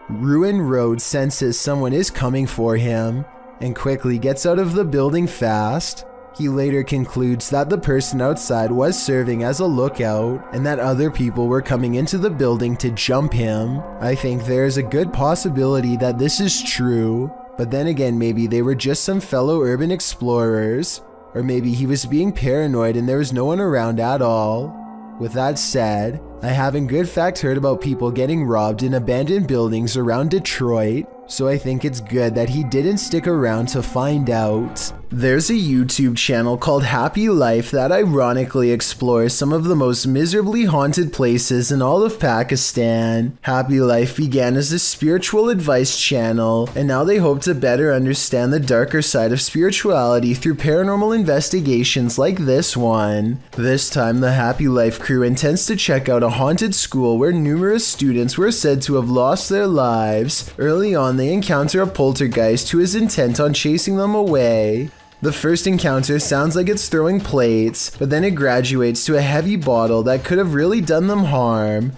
Ruin Road senses someone is coming for him and quickly gets out of the building fast. He later concludes that the person outside was serving as a lookout and that other people were coming into the building to jump him. I think there is a good possibility that this is true, but then again, maybe they were just some fellow urban explorers, or maybe he was being paranoid and there was no one around at all. With that said, I haven't good fact heard about people getting robbed in abandoned buildings around Detroit, so I think it's good that he didn't stick around to find out. There's a YouTube channel called Happy Life that ironically explores some of the most miserably haunted places in all of Pakistan. Happy Life began as a spiritual advice channel, and now they hope to better understand the darker side of spirituality through paranormal investigations like this one. This time, the Happy Life crew intends to check out a haunted school where numerous students were said to have lost their lives. Early on, they encounter a poltergeist who is intent on chasing them away. The first encounter sounds like it's throwing plates, but then it graduates to a heavy bottle that could have really done them harm.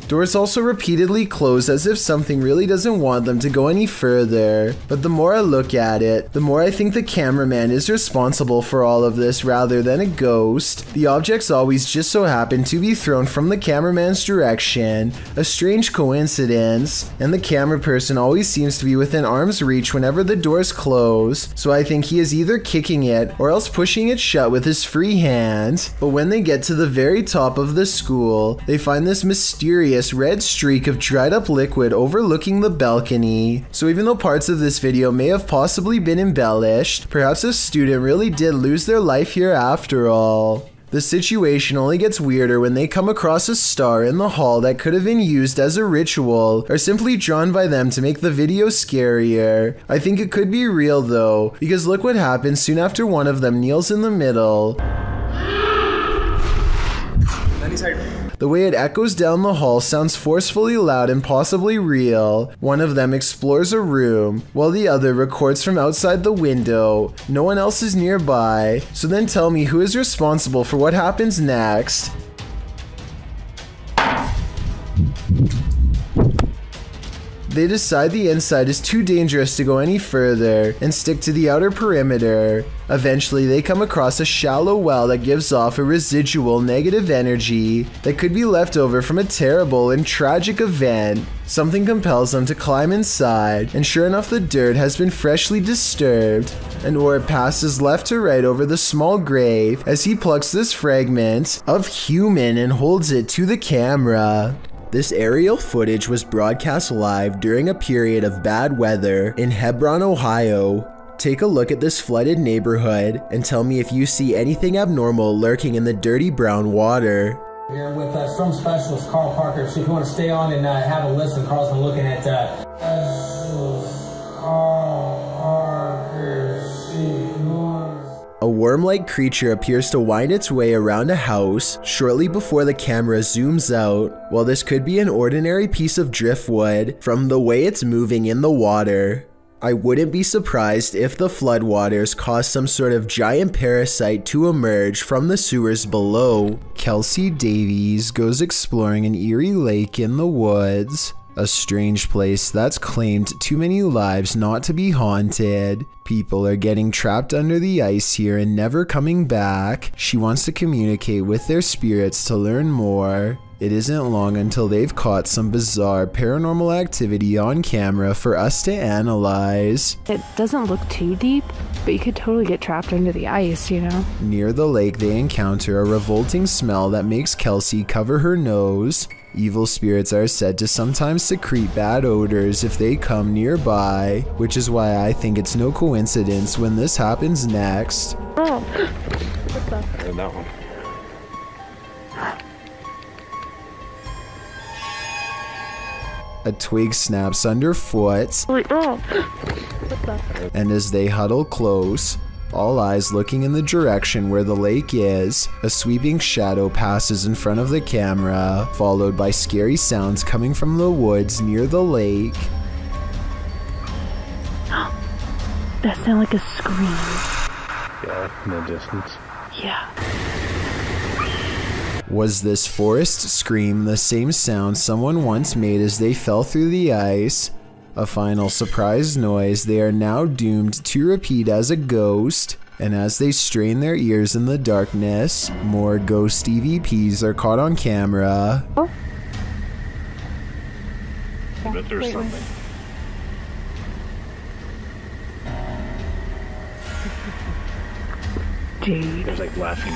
Doors also repeatedly close as if something really doesn't want them to go any further. But the more I look at it, the more I think the cameraman is responsible for all of this rather than a ghost. The objects always just so happen to be thrown from the cameraman's direction, a strange coincidence, and the camera person always seems to be within arm's reach whenever the doors close, so I think he is either kicking it or else pushing it shut with his free hand. But when they get to the very top of the school, they find this mysterious red streak of dried up liquid overlooking the balcony. So even though parts of this video may have possibly been embellished, perhaps a student really did lose their life here after all. The situation only gets weirder when they come across a star in the hall that could have been used as a ritual or simply drawn by them to make the video scarier. I think it could be real though, because look what happens soon after one of them kneels in the middle. The way it echoes down the hall sounds forcefully loud and possibly real. One of them explores a room, while the other records from outside the window. No one else is nearby, so then tell me who is responsible for what happens next. They decide the inside is too dangerous to go any further and stick to the outer perimeter. Eventually, they come across a shallow well that gives off a residual negative energy that could be left over from a terrible and tragic event. Something compels them to climb inside, and sure enough, the dirt has been freshly disturbed. An orb passes left to right over the small grave as he plucks this fragment of human and holds it to the camera. This aerial footage was broadcast live during a period of bad weather in Hebron, Ohio. Take a look at this flooded neighborhood and tell me if you see anything abnormal lurking in the dirty brown water. Here with storm specialist Carl Parker, so if you want to stay on and have a listen, Carl's been looking at A worm-like creature appears to wind its way around a house shortly before the camera zooms out. While this could be an ordinary piece of driftwood from the way it's moving in the water, I wouldn't be surprised if the floodwaters caused some sort of giant parasite to emerge from the sewers below. Kelsey Davies goes exploring an eerie lake in the woods. A strange place that's claimed too many lives not to be haunted. People are getting trapped under the ice here and never coming back. She wants to communicate with their spirits to learn more. It isn't long until they've caught some bizarre paranormal activity on camera for us to analyze. It doesn't look too deep, but you could totally get trapped under the ice, you know? Near the lake, they encounter a revolting smell that makes Kelsey cover her nose. Evil spirits are said to sometimes secrete bad odors if they come nearby, which is why I think it's no coincidence when this happens next. Oh, what's that? And that one. A twig snaps underfoot, and as they huddle close, all eyes looking in the direction where the lake is, a sweeping shadow passes in front of the camera, followed by scary sounds coming from the woods near the lake. That sounded like a scream. Yeah, in the distance. Yeah. Was this forest scream the same sound someone once made as they fell through the ice? A final surprise noise they are now doomed to repeat as a ghost. And as they strain their ears in the darkness, more ghost EVPs are caught on camera. Oh. I bet there's something. Dude. There's like laughing.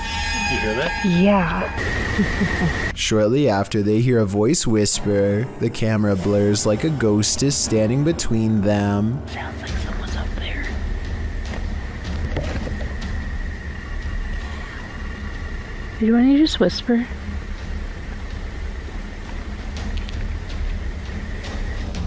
You hear that? Yeah. Shortly after, they hear a voice whisper. The camera blurs like a ghost is standing between them. Sounds like someone's up there. Do you want to just whisper?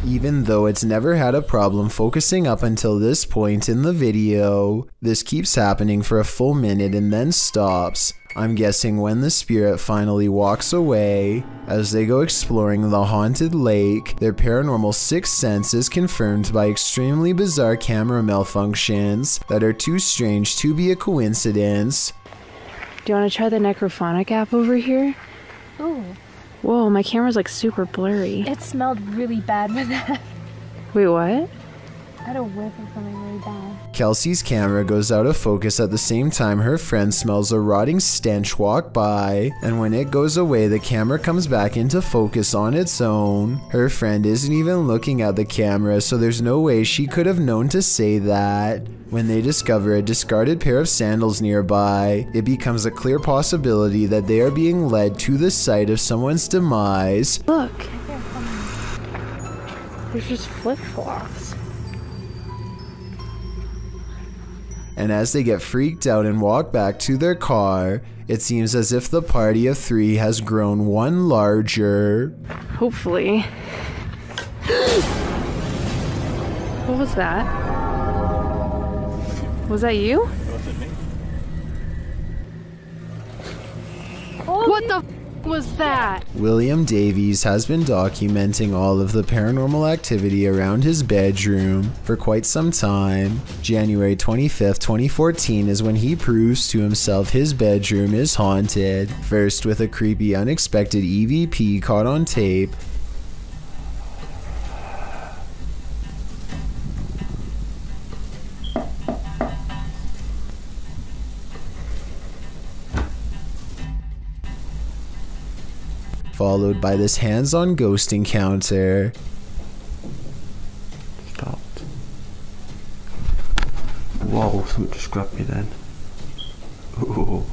Even though it's never had a problem focusing up until this point in the video, this keeps happening for a full minute and then stops. I'm guessing when the spirit finally walks away. As they go exploring the haunted lake, their paranormal sixth sense is confirmed by extremely bizarre camera malfunctions that are too strange to be a coincidence. Do you want to try the necrophonic app over here? Ooh. Whoa, my camera's like super blurry. It smelled really bad with that. Wait, what? I had a whiff of something really bad. Kelsey's camera goes out of focus at the same time her friend smells a rotting stench walk by, and when it goes away the camera comes back into focus on its own. Her friend isn't even looking at the camera, so there's no way she could have known to say that. When they discover a discarded pair of sandals nearby, it becomes a clear possibility that they are being led to the site of someone's demise. Look. There's just flip-flops. And as they get freaked out and walk back to their car, it seems as if the party of three has grown one larger. Hopefully. What was that? Was that you? Wasn't me. What the f was that? William Davies has been documenting all of the paranormal activity around his bedroom for quite some time. January 25th, 2014 is when he proves to himself his bedroom is haunted. First with a creepy unexpected EVP caught on tape. Followed by this hands-on ghost encounter. Stopped. Whoa, something just grabbed me then. Ooh.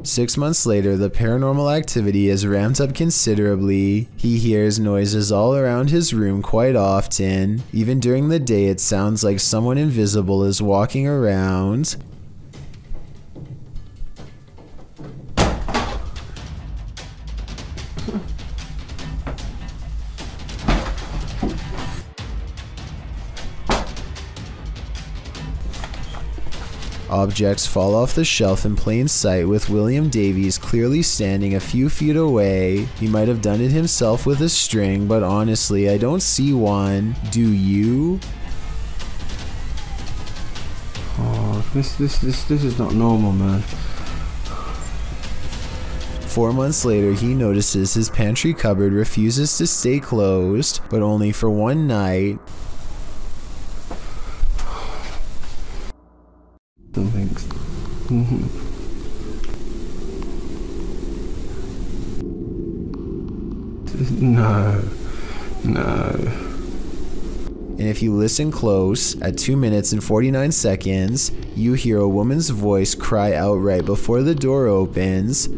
6 months later, the paranormal activity is ramped up considerably. He hears noises all around his room quite often. Even during the day, it sounds like someone invisible is walking around. Objects fall off the shelf in plain sight with William Davies clearly standing a few feet away. He might have done it himself with a string, but honestly, I don't see one. Do you? Oh, this is not normal, man. 4 months later, he notices his pantry cupboard refuses to stay closed, but only for one night. Something's... No. And if you listen close, at 2 minutes and 49 seconds, you hear a woman's voice cry out right before the door opens.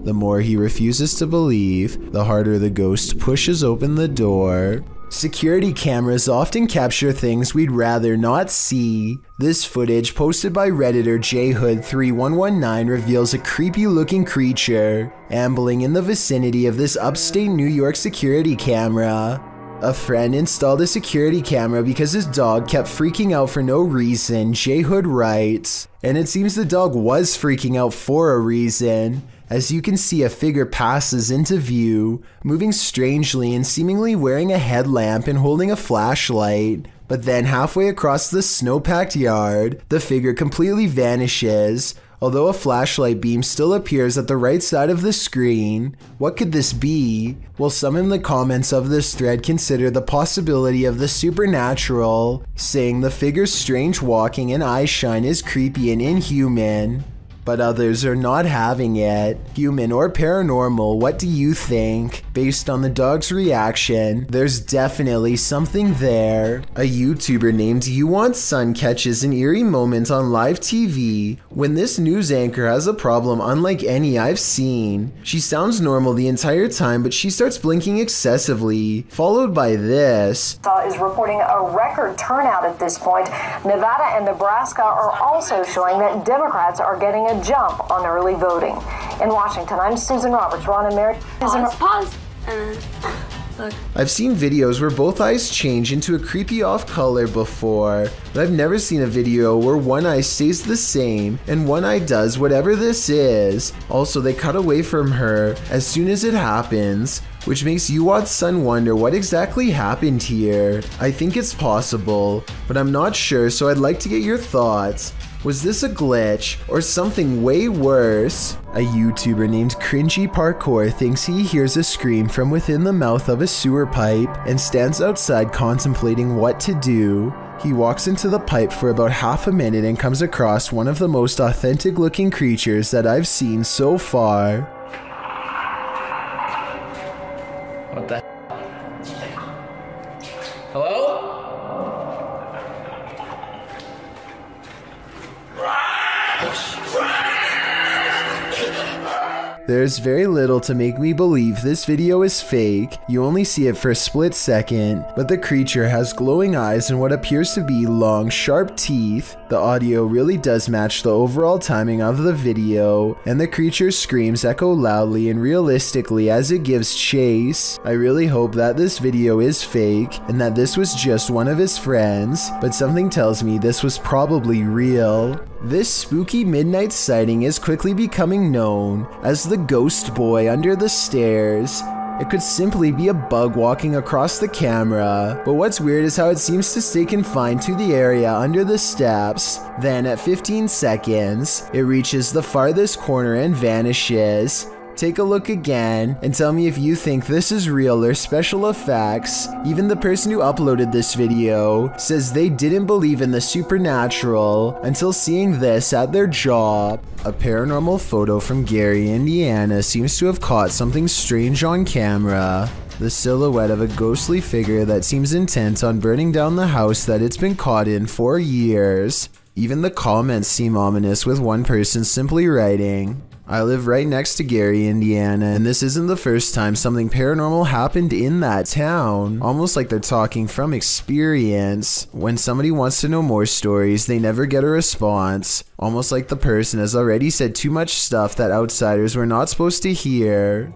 The more he refuses to believe, the harder the ghost pushes open the door. Security cameras often capture things we'd rather not see. This footage, posted by Redditor jhood3119, reveals a creepy looking creature ambling in the vicinity of this upstate New York security camera. A friend installed a security camera because his dog kept freaking out for no reason, jhood writes. And it seems the dog was freaking out for a reason. As you can see, a figure passes into view, moving strangely and seemingly wearing a headlamp and holding a flashlight. But then halfway across the snow-packed yard, the figure completely vanishes, although a flashlight beam still appears at the right side of the screen. What could this be? Well, some in the comments of this thread consider the possibility of the supernatural, saying the figure's strange walking and eye shine is creepy and inhuman. But others are not having it. Human or paranormal, what do you think? Based on the dog's reaction, there's definitely something there. A YouTuber named You Want Sun catches an eerie moment on live TV when this news anchor has a problem unlike any I've seen. She sounds normal the entire time, but she starts blinking excessively, followed by this. Is reporting a record turnout at this point. Nevada and Nebraska are also showing that Democrats are getting a jump on early voting. In Washington, I'm Susan Roberts. Ron and Mary. Pause. Look. I've seen videos where both eyes change into a creepy off color before, but I've never seen a video where one eye stays the same and one eye does whatever this is. Also, they cut away from her as soon as it happens, which makes Yuwat's son wonder what exactly happened here. I think it's possible, but I'm not sure, so I'd like to get your thoughts. Was this a glitch or something way worse? A YouTuber named Cringy Parkour thinks he hears a scream from within the mouth of a sewer pipe and stands outside contemplating what to do. He walks into the pipe for about half a minute and comes across one of the most authentic looking creatures that I've seen so far. What the Hello? There's very little to make me believe this video is fake. You only see it for a split second, but the creature has glowing eyes and what appears to be long, sharp teeth. The audio really does match the overall timing of the video, and the creature's screams echo loudly and realistically as it gives chase. I really hope that this video is fake and that this was just one of his friends, but something tells me this was probably real. This spooky midnight sighting is quickly becoming known as the ghost boy under the stairs. It could simply be a bug walking across the camera, but what's weird is how it seems to stay confined to the area under the steps. Then at 15 seconds, it reaches the farthest corner and vanishes. Take a look again and tell me if you think this is real or special effects. Even the person who uploaded this video says they didn't believe in the supernatural until seeing this at their job. A paranormal photo from Gary, Indiana seems to have caught something strange on camera. The silhouette of a ghostly figure that seems intent on burning down the house that it's been caught in for years. Even the comments seem ominous, with one person simply writing, "I live right next to Gary, Indiana, and this isn't the first time something paranormal happened in that town." Almost like they're talking from experience. When somebody wants to know more stories, they never get a response. Almost like the person has already said too much stuff that outsiders were not supposed to hear.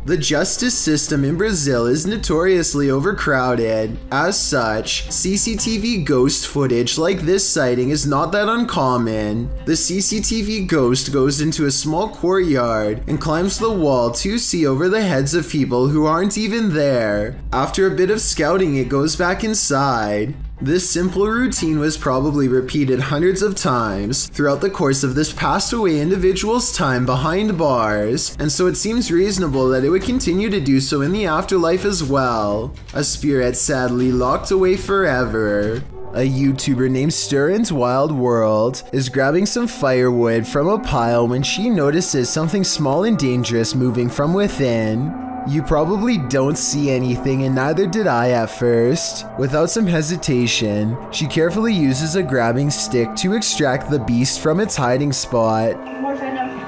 The justice system in Brazil is notoriously overcrowded. As such, CCTV ghost footage like this sighting is not that uncommon. The CCTV ghost goes into a small courtyard and climbs the wall to see over the heads of people who aren't even there. After a bit of scouting, it goes back inside. This simple routine was probably repeated hundreds of times throughout the course of this passed away individual's time behind bars, and so it seems reasonable that it would continue to do so in the afterlife as well. A spirit sadly locked away forever. A YouTuber named Stirrin's Wild World is grabbing some firewood from a pile when she notices something small and dangerous moving from within. You probably don't see anything, and neither did I at first. Without some hesitation, she carefully uses a grabbing stick to extract the beast from its hiding spot. More venom.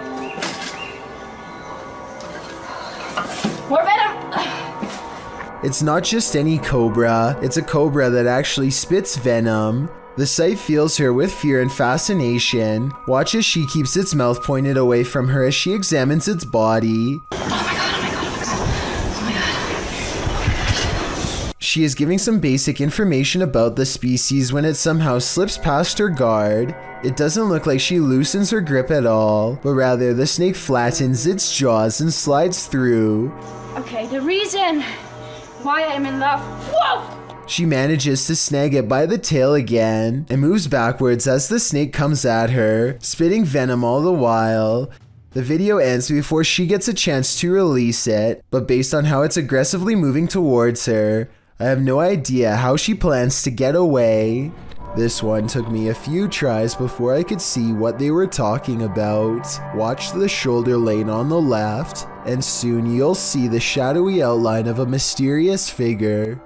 More venom! It's not just any cobra, it's a cobra that actually spits venom. The sight fills her with fear and fascination. Watch as she keeps its mouth pointed away from her as she examines its body. She is giving some basic information about the species when it somehow slips past her guard. It doesn't look like she loosens her grip at all, but rather the snake flattens its jaws and slides through. Okay, the reason why I'm in love. Whoa! She manages to snag it by the tail again and moves backwards as the snake comes at her, spitting venom all the while. The video ends before she gets a chance to release it, but based on how it's aggressively moving towards her, I have no idea how she plans to get away. This one took me a few tries before I could see what they were talking about. Watch the shoulder lane on the left, and soon you'll see the shadowy outline of a mysterious figure.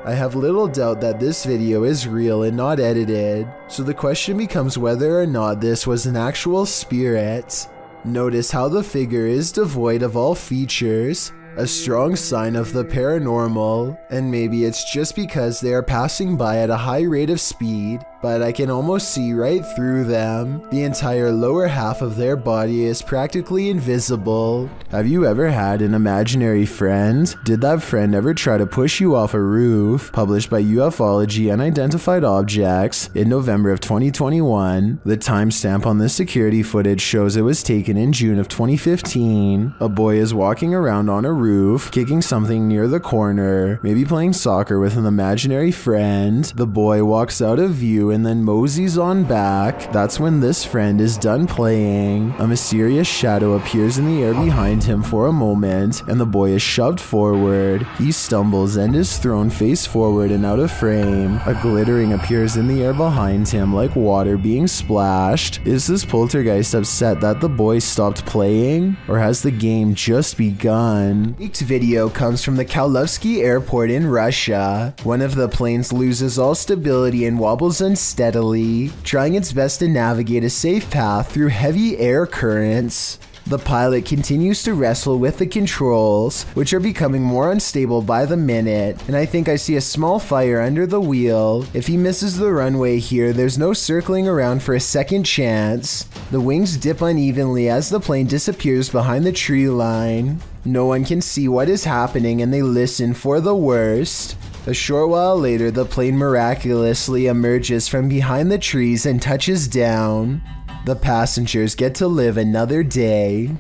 I have little doubt that this video is real and not edited, so the question becomes whether or not this was an actual spirit. Notice how the figure is devoid of all features, a strong sign of the paranormal, and maybe it's just because they are passing by at a high rate of speed, but I can almost see right through them. The entire lower half of their body is practically invisible. Have you ever had an imaginary friend? Did that friend ever try to push you off a roof? Published by Ufology Unidentified Objects in November of 2021. The timestamp on this security footage shows it was taken in June of 2015. A boy is walking around on a roof, kicking something near the corner, maybe playing soccer with an imaginary friend. The boy walks out of view and then moseys on back. That's when this friend is done playing. A mysterious shadow appears in the air behind him for a moment, and the boy is shoved forward. He stumbles and is thrown face forward and out of frame. A glittering appears in the air behind him like water being splashed. Is this poltergeist upset that the boy stopped playing? Or has the game just begun? Leaked video comes from the Kaluzhsky airport in Russia. One of the planes loses all stability and wobbles unsteadily, trying its best to navigate a safe path through heavy air currents. The pilot continues to wrestle with the controls, which are becoming more unstable by the minute, and I think I see a small fire under the wheel. If he misses the runway here, there's no circling around for a second chance. The wings dip unevenly as the plane disappears behind the tree line. No one can see what is happening and they listen for the worst. A short while later, the plane miraculously emerges from behind the trees and touches down. The passengers get to live another day.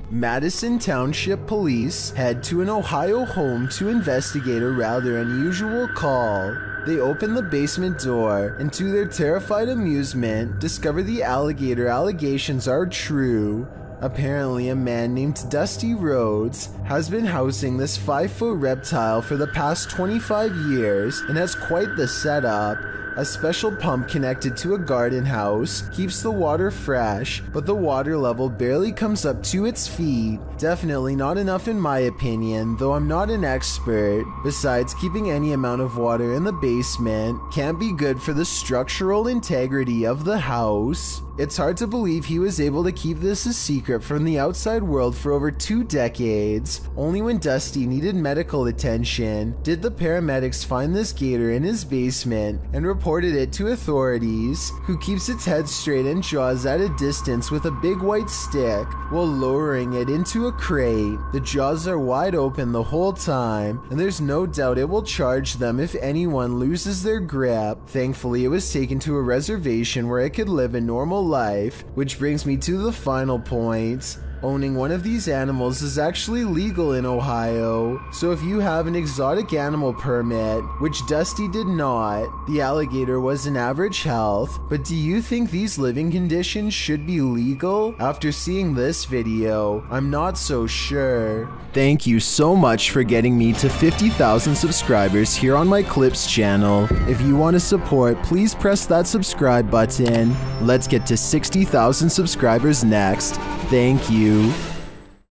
Madison Township Police head to an Ohio home to investigate a rather unusual call. They open the basement door and, to their terrified amusement, discover the alligator allegations are true. Apparently, a man named Dusty Rhodes has been housing this 5-foot reptile for the past 25 years and has quite the setup. A special pump connected to a garden house keeps the water fresh, but the water level barely comes up to its feet. Definitely not enough in my opinion, though I'm not an expert. Besides, keeping any amount of water in the basement can't be good for the structural integrity of the house. It's hard to believe he was able to keep this a secret from the outside world for over 2 decades. Only when Dusty needed medical attention did the paramedics find this gator in his basement and reported it to authorities, who keeps its head straight and jaws at a distance with a big white stick while lowering it into a crate. The jaws are wide open the whole time, and there's no doubt it will charge them if anyone loses their grip. Thankfully, it was taken to a reservation where it could live a normal life, which brings me to the final point. Owning one of these animals is actually legal in Ohio, so if you have an exotic animal permit, which Dusty did not, the alligator was in average health, but do you think these living conditions should be legal? After seeing this video, I'm not so sure. Thank you so much for getting me to 50,000 subscribers here on my Clips channel. If you want to support, please press that subscribe button. Let's get to 60,000 subscribers next. Thank you.